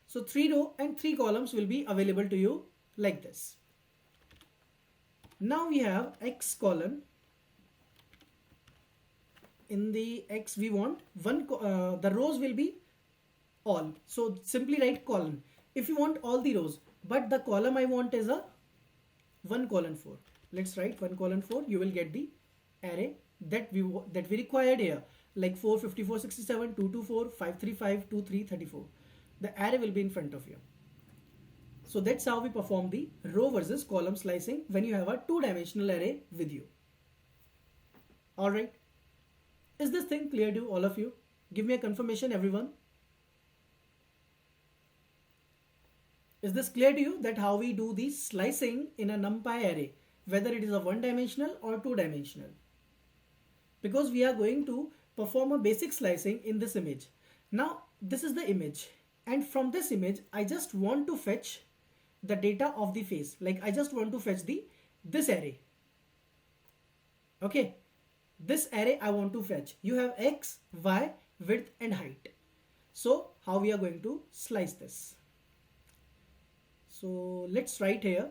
So 3 row and 3 columns will be available to you like this. Now we have x colon. In the x we want the rows will be all. So simply write column. If you want all the rows, but the column I want is a 1 colon 4. Let's write 1 colon 4. You will get the array that we required here, like 4, 54, 67, 224, 535, 23, 34. The array will be in front of you. So that's how we perform the row versus column slicing when you have a two-dimensional array with you. Alright. Is this thing clear to all of you? Give me a confirmation, everyone. Is this clear to you that how we do the slicing in a NumPy array, whether it is a one-dimensional or two-dimensional? Because we are going to perform a basic slicing in this image. Now this is the image, and from this image I just want to fetch the data of the face. Like I just want to fetch this array. Okay, this array I want to fetch. You have x, y, width and height. So how we are going to slice this? So let's write here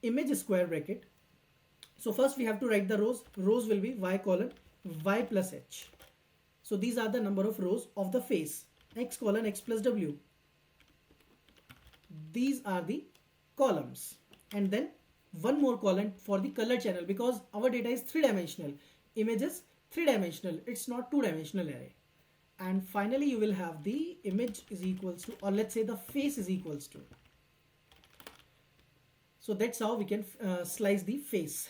image square bracket. So first we have to write the rows. Rows will be y colon y plus h. So these are the number of rows of the face. X colon x plus w. These are the columns. And then one more column for the color channel, because our data is three-dimensional. Image is three-dimensional. It's not two-dimensional array. And finally you will have the image is equals to, or let's say the face is equals to. So that's how we can slice the face.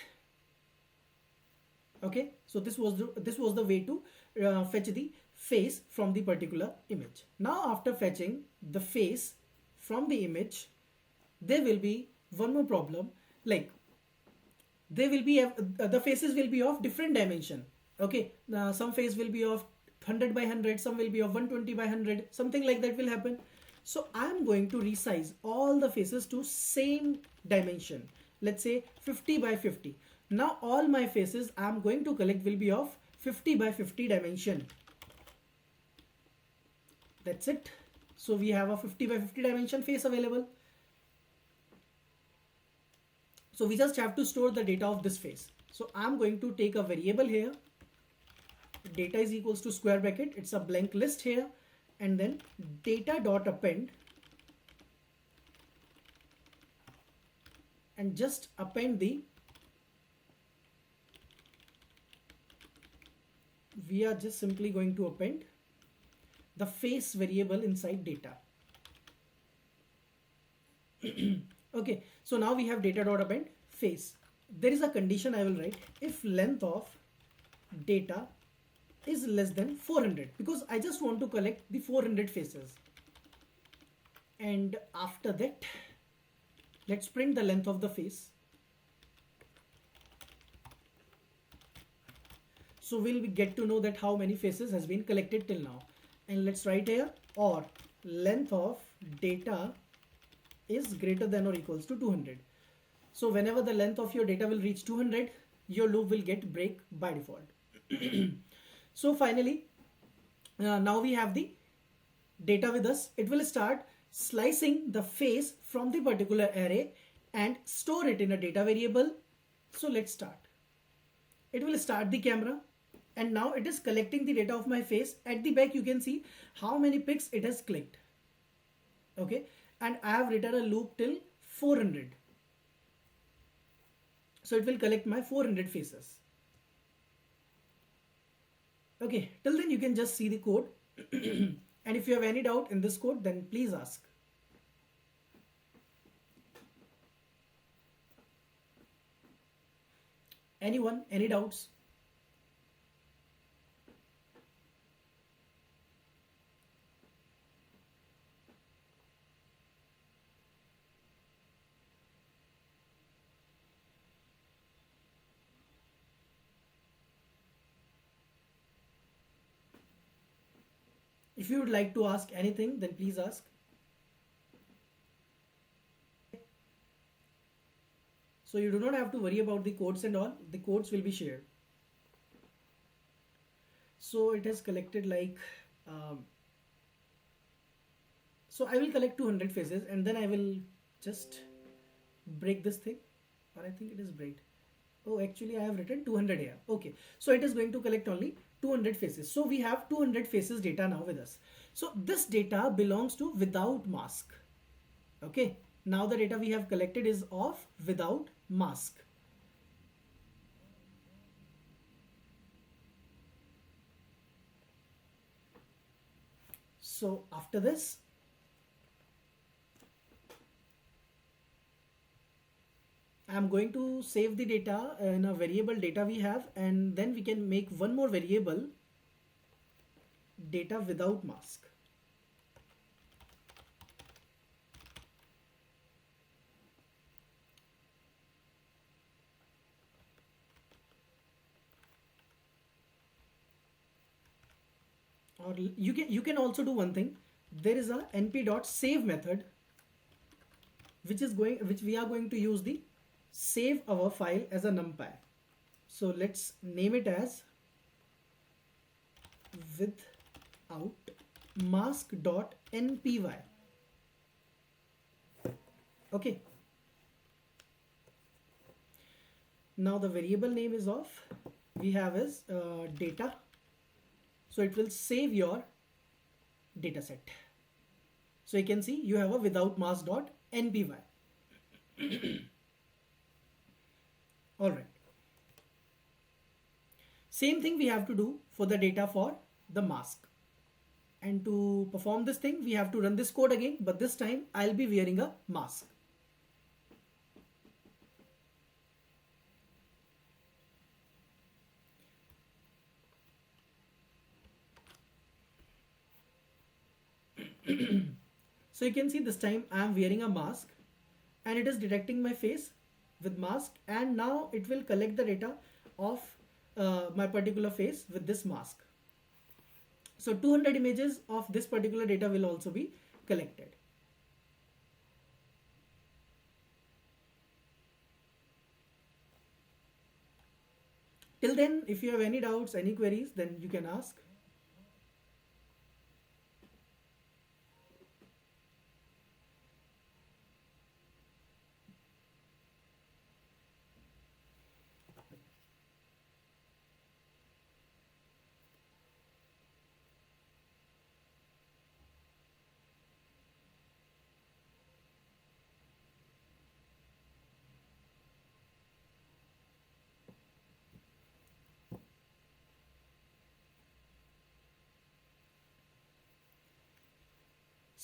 Okay, so this was the way to fetch the face from the particular image. Now after fetching the face from the image, there will be one more problem. Like they will be the faces will be of different dimension. Okay, some face will be of 100 by 100, some will be of 120 by 100, something like that will happen. So I am going to resize all the faces to same dimension. Let's say 50 by 50. Now all my faces I am going to collect will be of 50 by 50 dimension. That's it. So we have a 50 by 50 dimension face available. So we just have to store the data of this face. So I'm going to take a variable here. Data is equals to square bracket. It's a blank list here. and then data dot append, and just append the, we are just simply going to append the face variable inside data. Okay, so now we have data dot append face. There is a condition I will write, if length of data is less than 400, because I just want to collect the 400 faces. And after that, let's print the length of the face. So we'll get to know that how many faces has been collected till now. And let's write here, or length of data is greater than or equals to 200. So whenever the length of your data will reach 200, your loop will get break by default. So finally, now we have the data with us. It will start slicing the face from the particular array and store it in a data variable. So let's start. It will start the camera, and now it is collecting the data of my face. At the back you can see how many pics it has clicked. Okay, and I have written a loop till 400. So it will collect my 400 faces. Okay, till then you can just see the code. And if you have any doubt in this code, then please ask. Anyone, any doubts? If you would like to ask anything, then please ask. So you do not have to worry about the codes and all. The codes will be shared. So it has collected like, so I will collect 200 faces, and then I will just break this thing, or I think it is break. Oh, actually I have written 200 here. Okay, so it is going to collect only 200 faces. So we have 200 faces data now with us. So this data belongs to without mask. Okay, now the data we have collected is of without mask. So after this, I'm going to save the data in a variable data we have, and then we can make one more variable, data without mask. Or you can also do one thing. There is a np.save method which we are going to use the save our file as a numpy. So let's name it as without mask.npy. Okay, now the variable name is of, we have is data. So it will save your data set. So you can see you have a without mask.npy. All right. Same thing we have to do for the data for the mask. And to perform this thing, we have to run this code again, but this time I'll be wearing a mask. So you can see this time I am wearing a mask, and it is detecting my face with mask, and now it will collect the data of my particular face with this mask. So 200 images of this particular data will also be collected. Till then, if you have any doubts, any queries, then you can ask.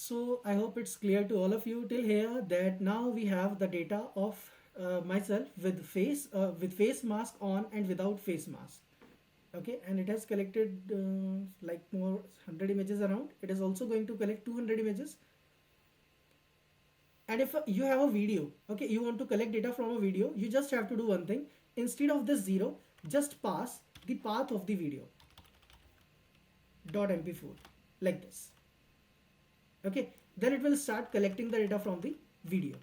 So I hope it's clear to all of you till here that now we have the data of myself with face mask on and without face mask. Okay, and it has collected like more 100 images around. It is also going to collect 200 images. And if you have a video, okay, you want to collect data from a video, you just have to do one thing. Instead of this 0, just pass the path of the video .mp4 like this. Okay, then it will start collecting the data from the video.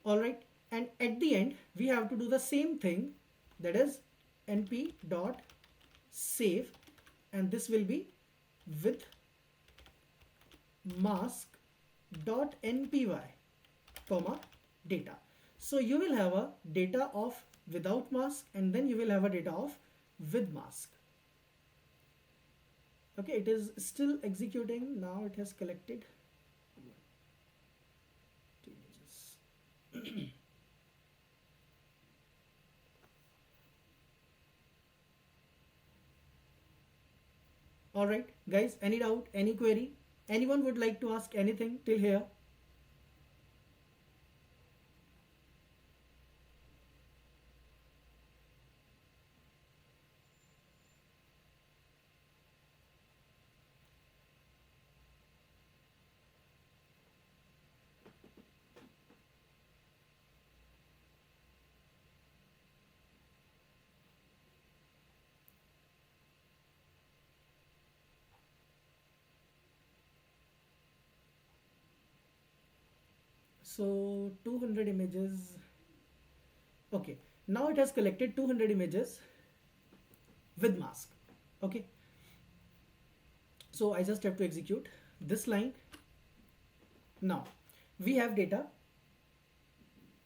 Alright, and at the end we have to do the same thing, that is np dot save, and this will be with mask dot npy comma data. So you will have a data of without mask, and then you will have a data of with mask. Okay, it is still executing. Now it has collected 2 images. All right, guys, any doubt, any query? Anyone would like to ask anything till here? So 200 images. Okay, now it has collected 200 images with mask. Okay, so I just have to execute this line. Now we have data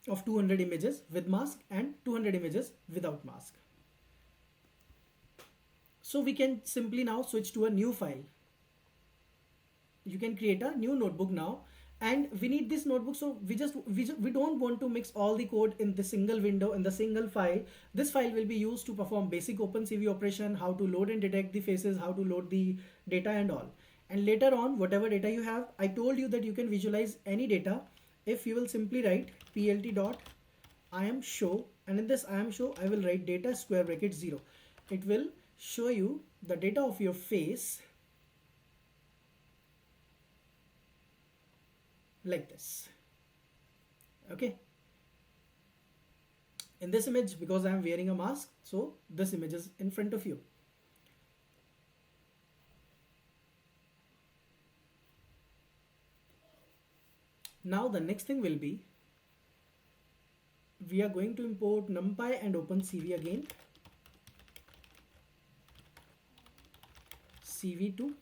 of 200 images with mask and 200 images without mask. So we can simply now switch to a new file. You can create a new notebook now, and we need this notebook, so we don't want to mix all the code in the single window, in the single file. This file will be used to perform basic OpenCV operation, how to load and detect the faces, how to load the data and all. And later on, whatever data you have, I told you that you can visualize any data if you will simply write plt dot IAMShow, and in this IAMShow I will write data square bracket 0. It will show you the data of your face like this. Okay, in this image, because I am wearing a mask, so this image is in front of you. Now the next thing will be, we are going to import NumPy and OpenCV again, CV2,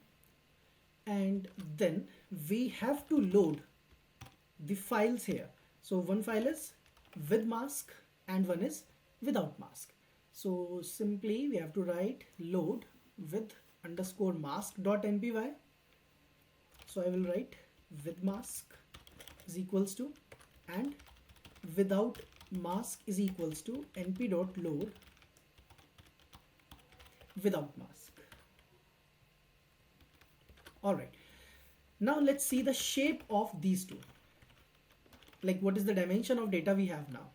and then we have to load the files here. So one file is with mask and one is without mask. So simply we have to write load with underscore mask dot npy. So I will write with mask is equals to, and without mask is equals to np dot load without mask. All right, now let's see the shape of these two. Like, what is the dimension of data we have now?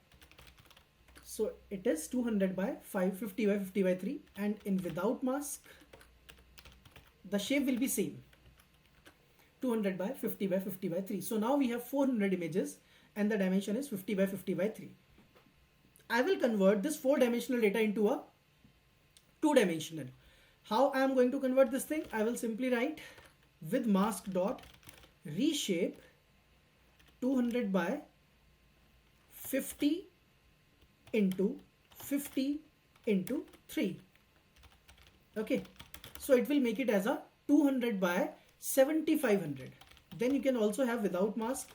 So it is 200 by 550 by 50 by 3, and in without mask the shape will be same, 200 by 50 by 50 by 3. So now we have 400 images and the dimension is 50 by 50 by 3. I will convert this 4-dimensional data into a 2-dimensional. How I am going to convert this thing? I will simply write with mask dot reshape 200 by 50 into 50 into 3. Okay, so it will make it as a 200 by 7500. Then you can also have without mask,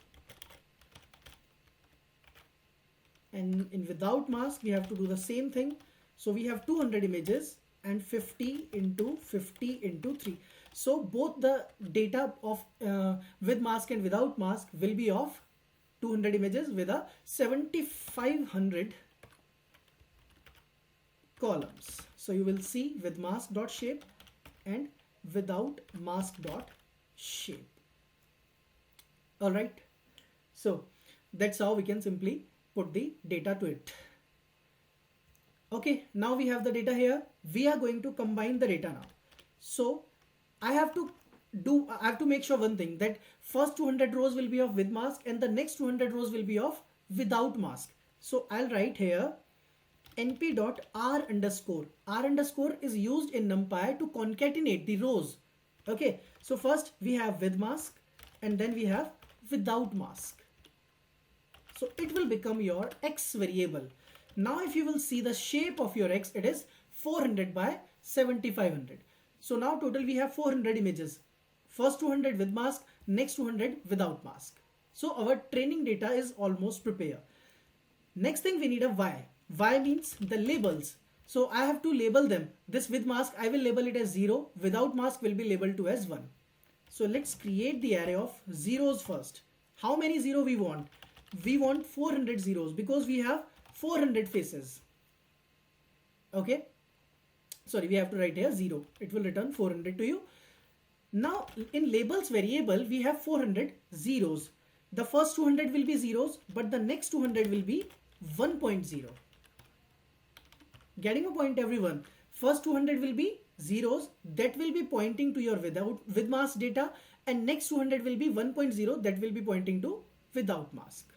and in without mask we have to do the same thing. So we have 200 images and 50 into 50 into 3. So both the data of with mask and without mask will be of 200 images with a 7500 columns. So you will see with mask dot shape and without mask dot shape. All right, so that's how we can simply put the data to it. Okay, now we have the data here. We are going to combine the data now. So I have to make sure one thing, that first 200 rows will be of with mask and the next 200 rows will be of without mask. So I'll write here np dot r underscore. R underscore is used in NumPy to concatenate the rows. Okay, so first we have with mask and then we have without mask. So it will become your x variable. Now if you will see the shape of your x, it is 400 by 7500. So now total we have 400 images. First 200 with mask, next 200 without mask. So our training data is almost prepared. Next thing we need a y. Y means the labels. So I have to label them. This with mask I will label it as 0. Without mask will be labeled to as 1. So let's create the array of zeros first. How many 0 we want? We want 400 zeros because we have 400 faces. Okay. Sorry, we have to write here 0. It will return 400 to you. Now in labels variable we have 400 zeros. The first 200 will be zeros, but the next 200 will be 1.0. Getting a point, everyone? First 200 will be zeros, that will be pointing to your with mask data, and next 200 will be 1.0, that will be pointing to without mask.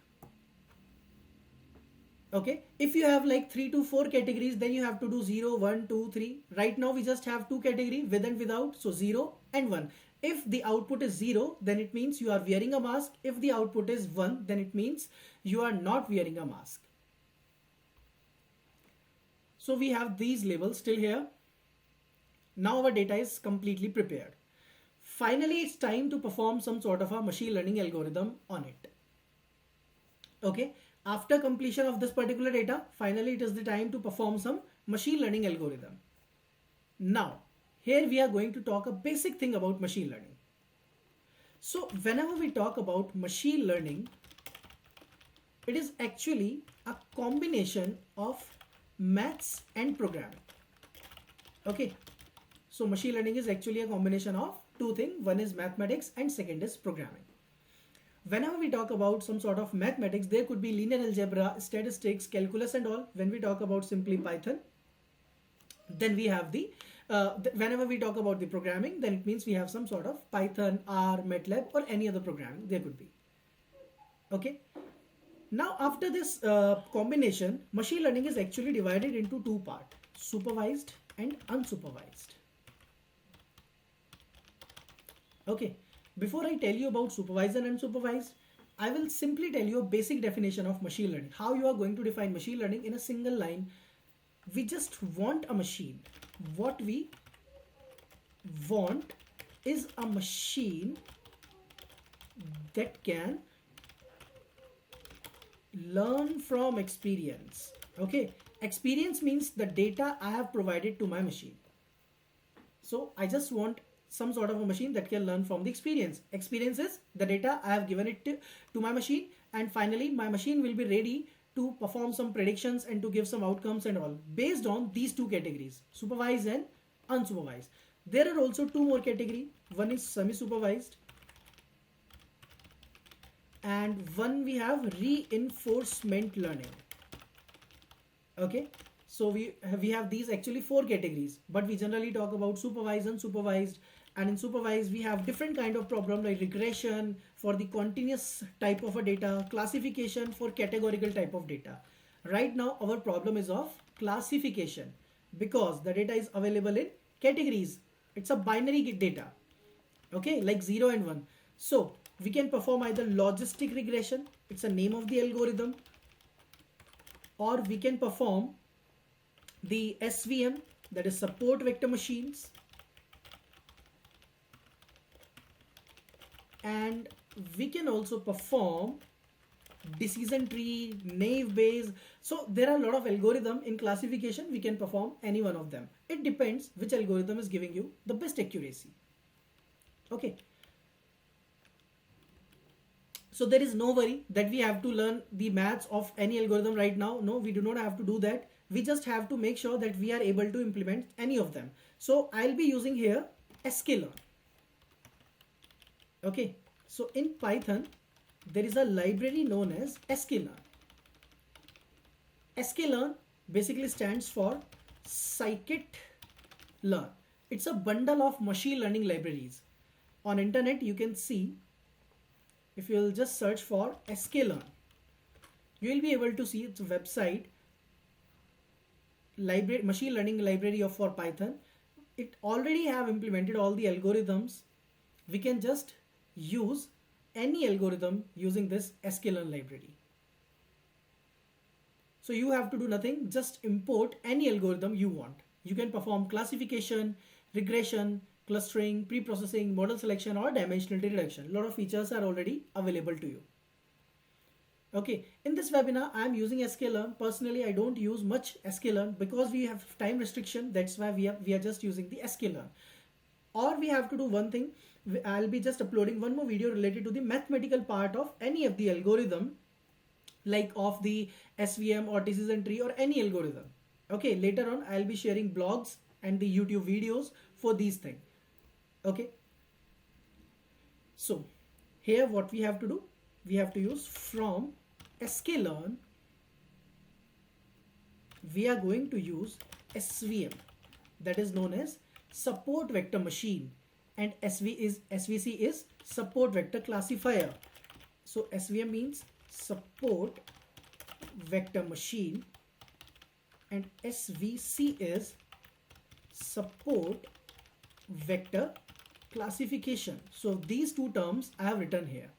Okay, if you have like 3 to 4 categories, then you have to do 0, 1, 2, 3. Right now we just have 2 categories, with and without, so 0 and 1. If the output is 0, then it means you are wearing a mask. If the output is 1, then it means you are not wearing a mask. So we have these labels still here. Now our data is completely prepared. Finally, it's time to perform some sort of a machine learning algorithm on it. Okay, after completion of this particular data, finally it is the time to perform some machine learning algorithm. Now, here we are going to talk a basic thing about machine learning. So whenever we talk about machine learning, it is actually a combination of maths and programming. Okay, so machine learning is actually a combination of two things. One is mathematics and second is programming. Whenever we talk about some sort of mathematics, there could be linear algebra, statistics, calculus and all. When we talk about simply Python, then we have the whenever we talk about the programming, then it means we have some sort of Python, R, MATLAB or any other programming there could be. Okay. Now after this combination, machine learning is actually divided into two parts, supervised and unsupervised. Okay, before I tell you about supervised and unsupervised, I will simply tell you a basic definition of machine learning. How you are going to define machine learning in a single line. We just want a machine. What we want is a machine that can learn from experience. Okay, experience means the data I have provided to my machine. So I just want some sort of a machine that can learn from the experience. Experience is the data I have given it to my machine, and finally my machine will be ready to perform some predictions and to give some outcomes and all based on these two categories, supervised and unsupervised. There are also two more categories. One is semi-supervised and one we have reinforcement learning. Okay, so we have these actually four categories, but we generally talk about supervised, unsupervised, and in supervised we have different kind of problem like regression for the continuous type of a data, classification for categorical type of data. Right now our problem is of classification because the data is available in categories. It's a binary data, okay, like 0 and 1. So we can perform either logistic regression, it's a name of the algorithm, or we can perform the SVM, that is support vector machines, and we can also perform decision tree, naive Bayes. So there are a lot of algorithm in classification. We can perform any one of them. It depends which algorithm is giving you the best accuracy. Okay. So there is no worry that we have to learn the maths of any algorithm right now. No, we do not have to do that. We just have to make sure that we are able to implement any of them. So I'll be using here sklearn. Okay, so in Python there is a library known as sklearn. sklearn basically stands for scikit-learn. It's a bundle of machine learning libraries. On internet you can see, if you will just search for sklearn, you will be able to see its website, library, machine learning library for Python. It already have implemented all the algorithms. We can just use any algorithm using this sklearn library. So you have to do nothing, just import any algorithm you want. You can perform classification, regression, clustering, pre-processing, model selection, or dimensionality reduction. A lot of features are already available to you. Okay, in this webinar I am using sklearn. Personally I don't use much sklearn because we have time restriction. That's why we are just using the sklearn. Or we have to do one thing, I'll be just uploading one more video related to the mathematical part of any of the algorithm, like of the SVM or decision tree or any algorithm. Okay, later on I'll be sharing blogs and the YouTube videos for these things. Okay, so here what we have to do, we have to use from sklearn, we are going to use SVM, that is known as support vector machine, and SVC is support vector classifier. So SVM means support vector machine and SVC is support vector classification. So these two terms I have written here.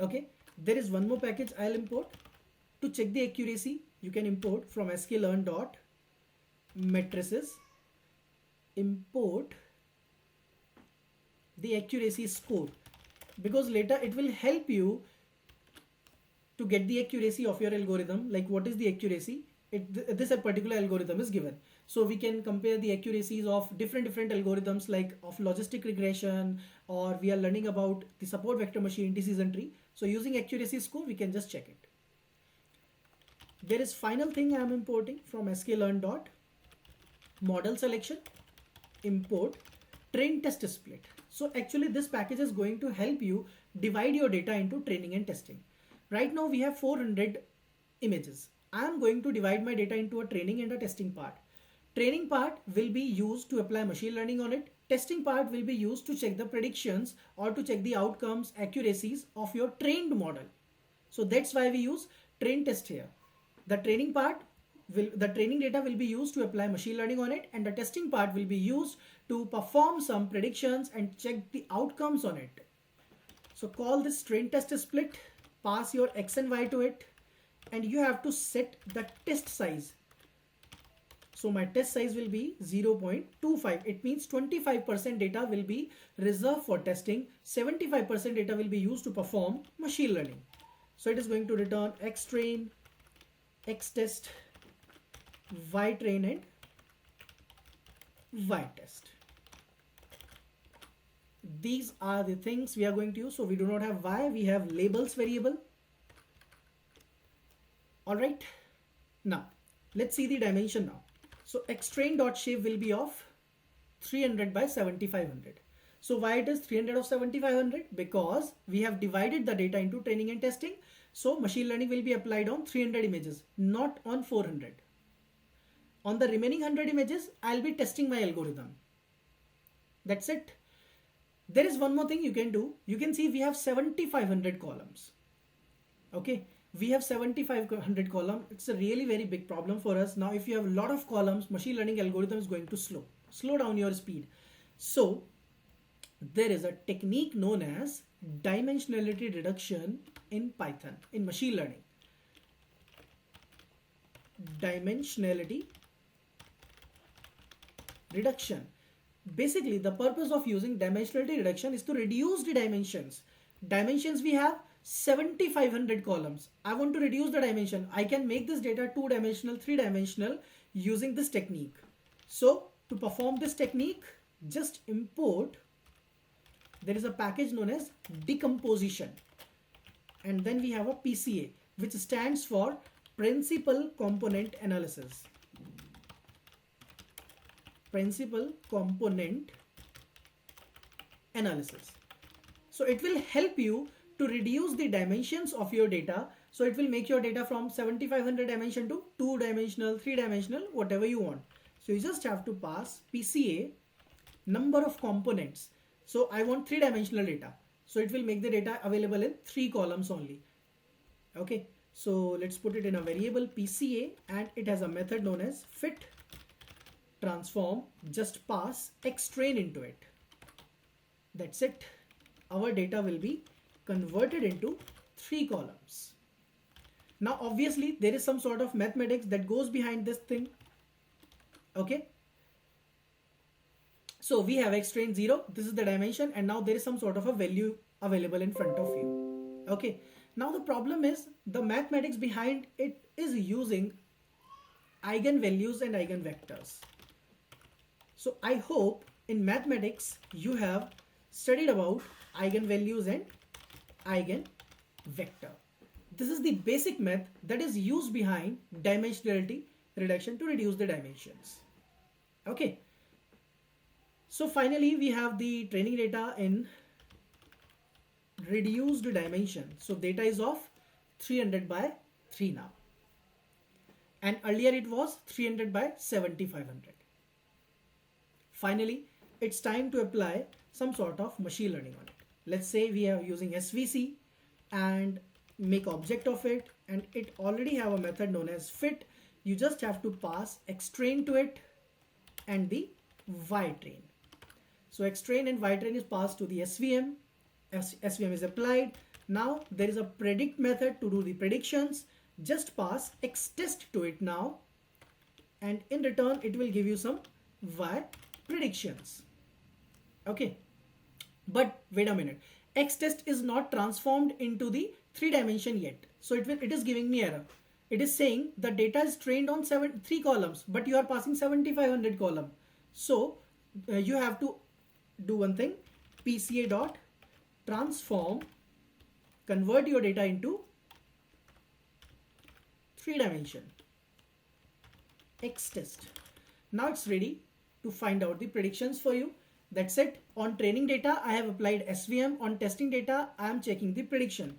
Okay, there is one more package I'll import. To check the accuracy, you can import from sklearn.matrices, import the accuracy score, because later it will help you to get the accuracy of your algorithm. Like what is the accuracy? This a particular algorithm is given. So we can compare the accuracies of different algorithms, like of logistic regression, or we are learning about the support vector machine, decision tree. So using accuracy score, we can just check it. There is final thing I am importing from sklearn.model selection, import train test split. So actually this package is going to help you divide your data into training and testing. Right now we have 400 images. I am going to divide my data into a training and a testing part. Training part will be used to apply machine learning on it. Testing part will be used to check the predictions or to check the outcomes, accuracies of your trained model. So that's why we use train test here. The training part the training data will be used to apply machine learning on it, and the testing part will be used to perform some predictions and check the outcomes on it. So call this train test split, pass your X and Y to it, and you have to set the test size. So my test size will be 0.25. It means 25% data will be reserved for testing. 75% data will be used to perform machine learning. So it is going to return X train, X test, Y train, and Y test. These are the things we are going to use. So we do not have Y, we have labels variable. All right. Now let's see the dimension now. So xtrain.shape will be of 300 by 7500. So why it is 300 of 7500? Because we have divided the data into training and testing. So machine learning will be applied on 300 images, not on 400. On the remaining 100 images, I'll be testing my algorithm. That's it. There is one more thing you can do. You can see we have 7500 columns. Okay. We have 7500 columns. It's a really very big problem for us. Now, if you have a lot of columns, machine learning algorithm is going to slow down your speed. So there is a technique known as dimensionality reduction in Python, in machine learning. Dimensionality reduction. Basically, the purpose of using dimensionality reduction is to reduce the dimensions. Dimensions we have 7500 columns. I want to reduce the dimension. I can make this data 2-dimensional, 3-dimensional using this technique. So to perform this technique, just import, there is a package known as decomposition. And then we have a PCA, which stands for Principal Component Analysis. principal component analysis. So it will help you to reduce the dimensions of your data. So it will make your data from 7500 dimension to 2-dimensional, 3-dimensional, whatever you want. So you just have to pass PCA number of components. So I want 3-dimensional data. So it will make the data available in 3 columns only. Okay. So let's put it in a variable PCA, and it has a method known as fit transform. Just pass xtrain into it. That's it. Our data will be converted into 3 columns. Now obviously there is some sort of mathematics that goes behind this thing. Okay. So we have xtrain 0, this is the dimension, and now there is some sort of a value available in front of you. Okay. Now the problem is the mathematics behind it is using eigenvalues and eigenvectors. So I hope in mathematics you have studied about eigenvalues and eigenvector. This is the basic math that is used behind dimensionality reduction to reduce the dimensions. Okay. So finally we have the training data in reduced dimension. So data is of 300 by 3 now. And earlier it was 300 by 7500. Finally, it's time to apply some sort of machine learning on it. Let's say we are using SVC and make object of it, and it already have a method known as fit. You just have to pass xtrain to it and the ytrain. So xtrain and ytrain is passed to the SVM. SVM is applied. Now there is a predict method to do the predictions. Just pass xtest to it now, and in return it will give you some y predictions. Okay, but wait a minute, xtest is not transformed into the 3-dimension yet, so it is giving me error. It is saying the data is trained on 3 columns, but you are passing 7500 column. So you have to do one thing, PCA dot transform, convert your data into 3-dimension, xtest. Now it's ready to find out the predictions for you. That's it. On training data I have applied SVM. On testing data I am checking the prediction.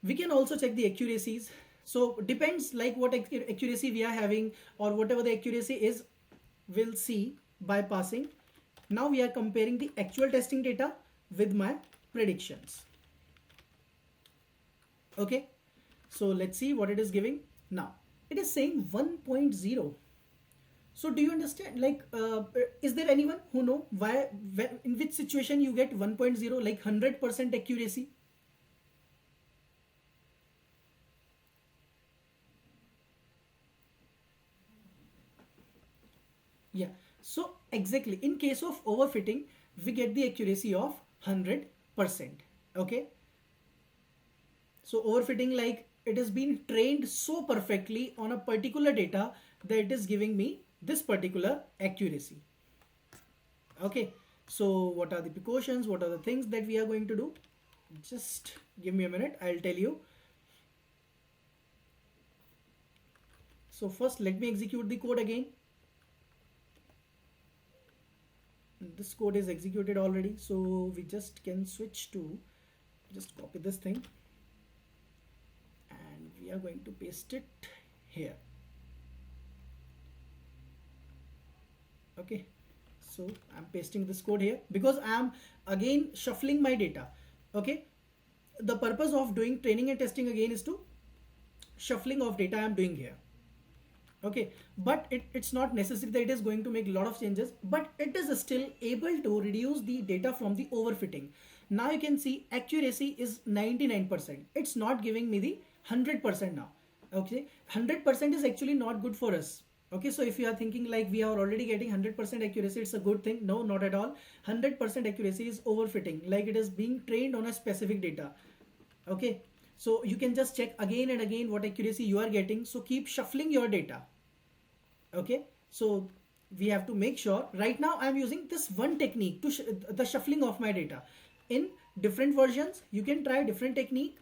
We can also check the accuracies. So depends like what accuracy we are having, or whatever the accuracy is, we'll see by passing. Now we are comparing the actual testing data with my predictions. Okay, so let's see what it is giving. Now it is saying 1.0. So do you understand, like is there anyone who know why, in which situation you get 1.0, like 100% accuracy? Yeah, so exactly in case of overfitting we get the accuracy of 100%. Okay, so overfitting, like it has been trained so perfectly on a particular data that it is giving me this particular accuracy. Okay, so what are the precautions, what are the things that we are going to do? Just give me a minute, I'll tell you. So first let me execute the code again. This code is executed already, so we just can switch to, just copy this thing and we are going to paste it here. Okay, so I'm pasting this code here because I am again shuffling my data. Okay, the purpose of doing training and testing again is to shuffling of data I am doing here. Okay, but it's not necessary that it is going to make a lot of changes, but it is still able to reduce the data from the overfitting. Now you can see accuracy is 99%. It's not giving me the 100% now. Okay, 100% is actually not good for us. Okay, so if you are thinking like we are already getting 100% accuracy, it's a good thing. No, not at all. 100% accuracy is overfitting, like it is being trained on a specific data. Okay, so you can just check again and again what accuracy you are getting. So keep shuffling your data. Okay, so we have to make sure. Right now I am using this one technique to the shuffling of my data. In different versions you can try different technique,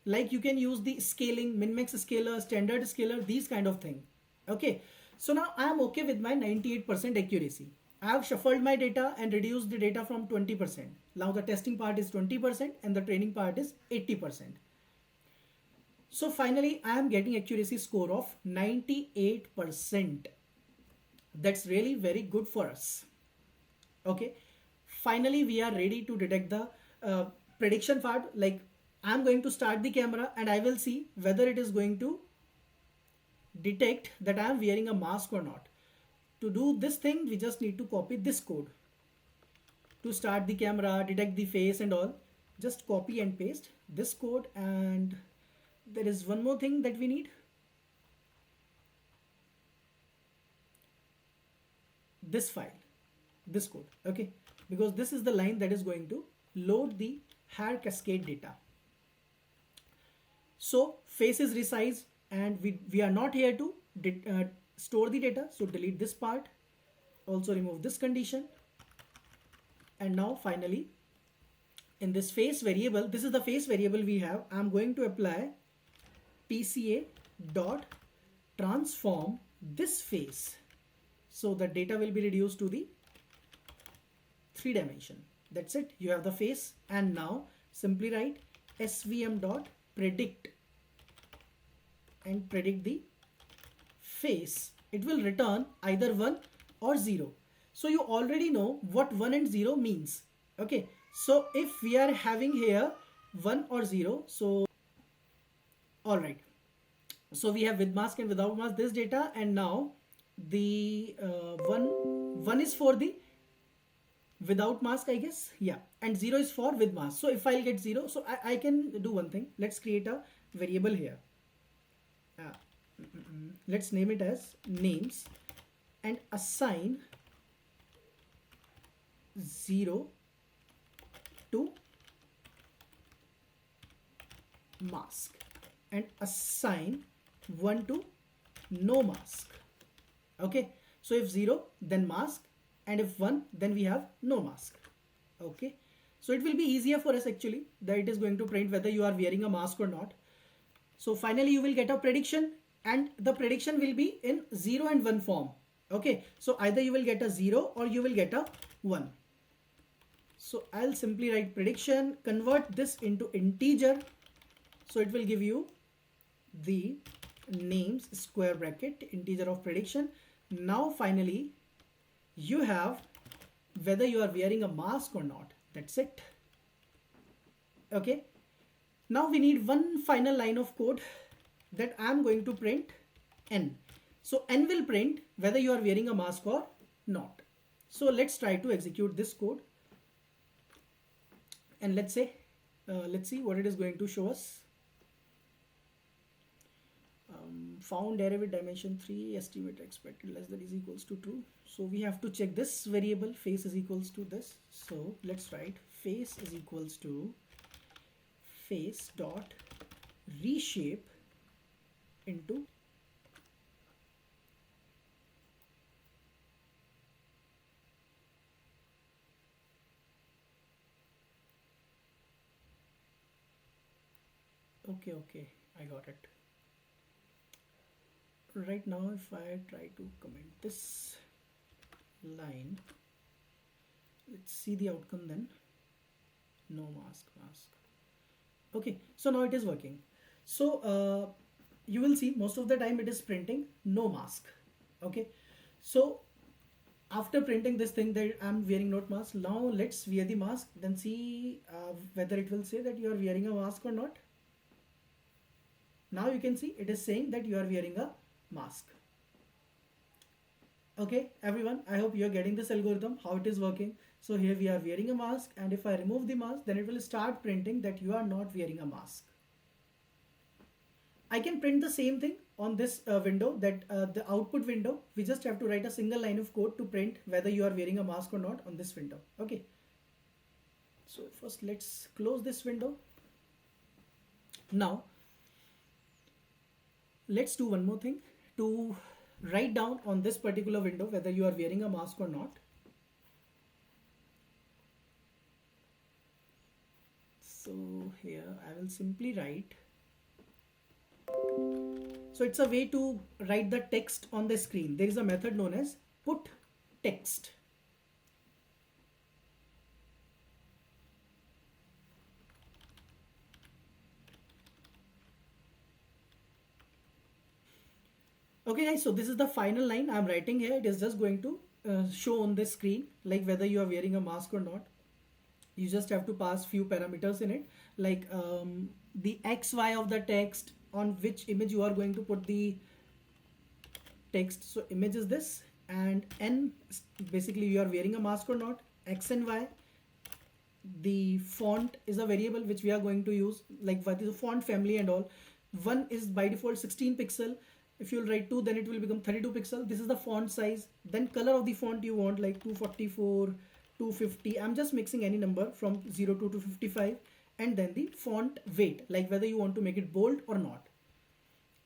like you can use the scaling, min-max scaler, standard scaler, these kind of thing. Okay, So now I am okay with my 98% accuracy. I have shuffled my data and reduced the data from 20%. Now the testing part is 20% and the training part is 80%. So finally I am getting accuracy score of 98%. That's really very good for us. Okay, finally we are ready to detect the prediction part. Like, I'm going to start the camera and I will see whether it is going to detect that I am wearing a mask or not. To do this thing, we just need to copy this code. To start the camera, detect the face and all, just copy and paste this code. And there is one more thing that we need. This file, this code, okay? Because this is the line that is going to load the hair cascade data. So face is resized and we are not here to store the data. So delete this part, also remove this condition. And now finally in this face variable, this is the face variable we have. I'm going to apply PCA dot transform this face. So the data will be reduced to the 3 dimension. That's it. You have the face. And now simply write svm dot predict and predict the face. It will return either 1 or 0. So you already know what 1 and 0 means. Okay. So if we are having here 1 or 0, so all right. So we have with mask and without mask this data, and now the one is for the without mask, I guess. Yeah, and 0 is for with mask. So if I'll get 0, so I can do one thing. Let's create a variable here. Let's name it as names and assign 0 to mask and assign 1 to no mask. Okay, so if 0 then mask, and if 1 then we have no mask. Okay, so it will be easier for us actually, that it is going to print whether you are wearing a mask or not. So finally you will get a prediction, and the prediction will be in 0 and 1 form. Okay, so either you will get a 0 or you will get a 1. So I'll simply write prediction, convert this into integer. So it will give you the names square bracket integer of prediction. Now finally you have whether you are wearing a mask or not. That's it. Okay, now we need one final line of code that I'm going to print n. So n will print whether you are wearing a mask or not. So let's try to execute this code, and let's see what it is going to show us. Found array with dimension 3, estimate expected less than is equals to true. So we have to check this variable face is equals to this. So let's write face is equals to face dot reshape into okay, I got it. Right now if I try to comment this line, let's see the outcome then. No mask. Okay, so now it is working. So you will see most of the time it is printing no mask. Okay, so after printing this thing that I'm wearing not mask, now let's wear the mask, then see whether it will say that you are wearing a mask or not. Now you can see it is saying that you are wearing a mask. Okay, everyone, I hope you are getting this algorithm, how it is working. So here we are wearing a mask, and if I remove the mask, then it will start printing that you are not wearing a mask. I can print the same thing on this window, that the output window. We just have to write a single line of code to print whether you are wearing a mask or not on this window. Okay, so first let's close this window. Now let's do one more thing to write down on this particular window whether you are wearing a mask or not. So here I will simply write. So So it's a way to write the text on the screen. There is a method known as put text. Okay guys, so this is the final line I'm writing here. It is just going to show on the screen, like whether you are wearing a mask or not. You just have to pass few parameters in it, like the XY of the text, on which image you are going to put the text. So image is this, and N, basically you are wearing a mask or not. X and Y, the font is a variable which we are going to use, like what is the font family and all. One is by default 16 pixel. If you'll write 2, then it will become 32 pixel. This is the font size. Then color of the font you want, like 244, 250. I'm just mixing any number from 0 to 255. And then the font weight, like whether you want to make it bold or not.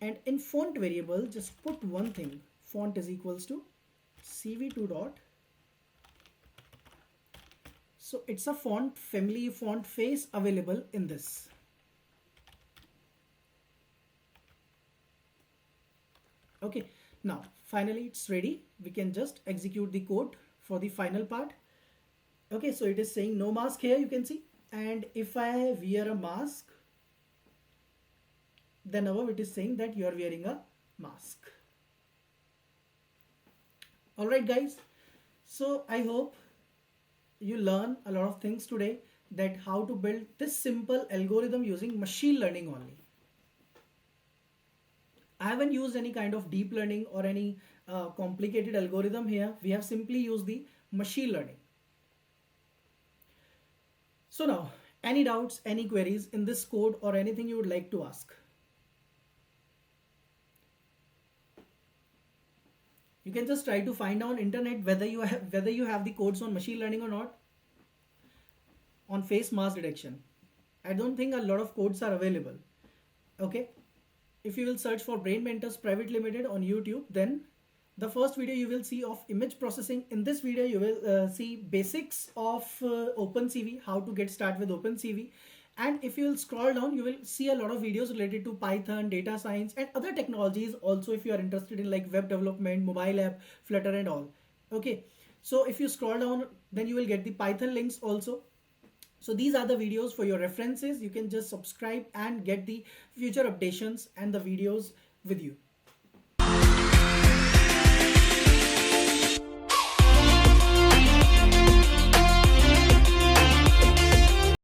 And in font variable, just put one thing. Font is equals to cv2 dot. So it's a font family, font face available in this. Okay, now finally it's ready. We can just execute the code for the final part. Okay, so it is saying no mask here, you can see. And if I wear a mask, then above it is saying that you are wearing a mask. All right guys, so I hope you learn a lot of things today, that how to build this simple algorithm using machine learning only. I haven't used any kind of deep learning or any complicated algorithm here. We have simply used the machine learning. So now, any doubts, any queries in this code, or anything you would like to ask? You can just try to find on internet whether you have the codes on machine learning or not. On face mask detection, I don't think a lot of codes are available. Okay, if you will search for Brain Mentors Private Limited on YouTube, then the first video you will see of image processing. In this video you will see basics of OpenCV, how to get started with OpenCV. And if you will scroll down, you will see a lot of videos related to Python, data science, and other technologies also, if you are interested in like web development, mobile app, Flutter and all. Okay, so if you scroll down, then you will get the Python links also. So these are the videos for your references. You can just subscribe and get the future updates and the videos with you.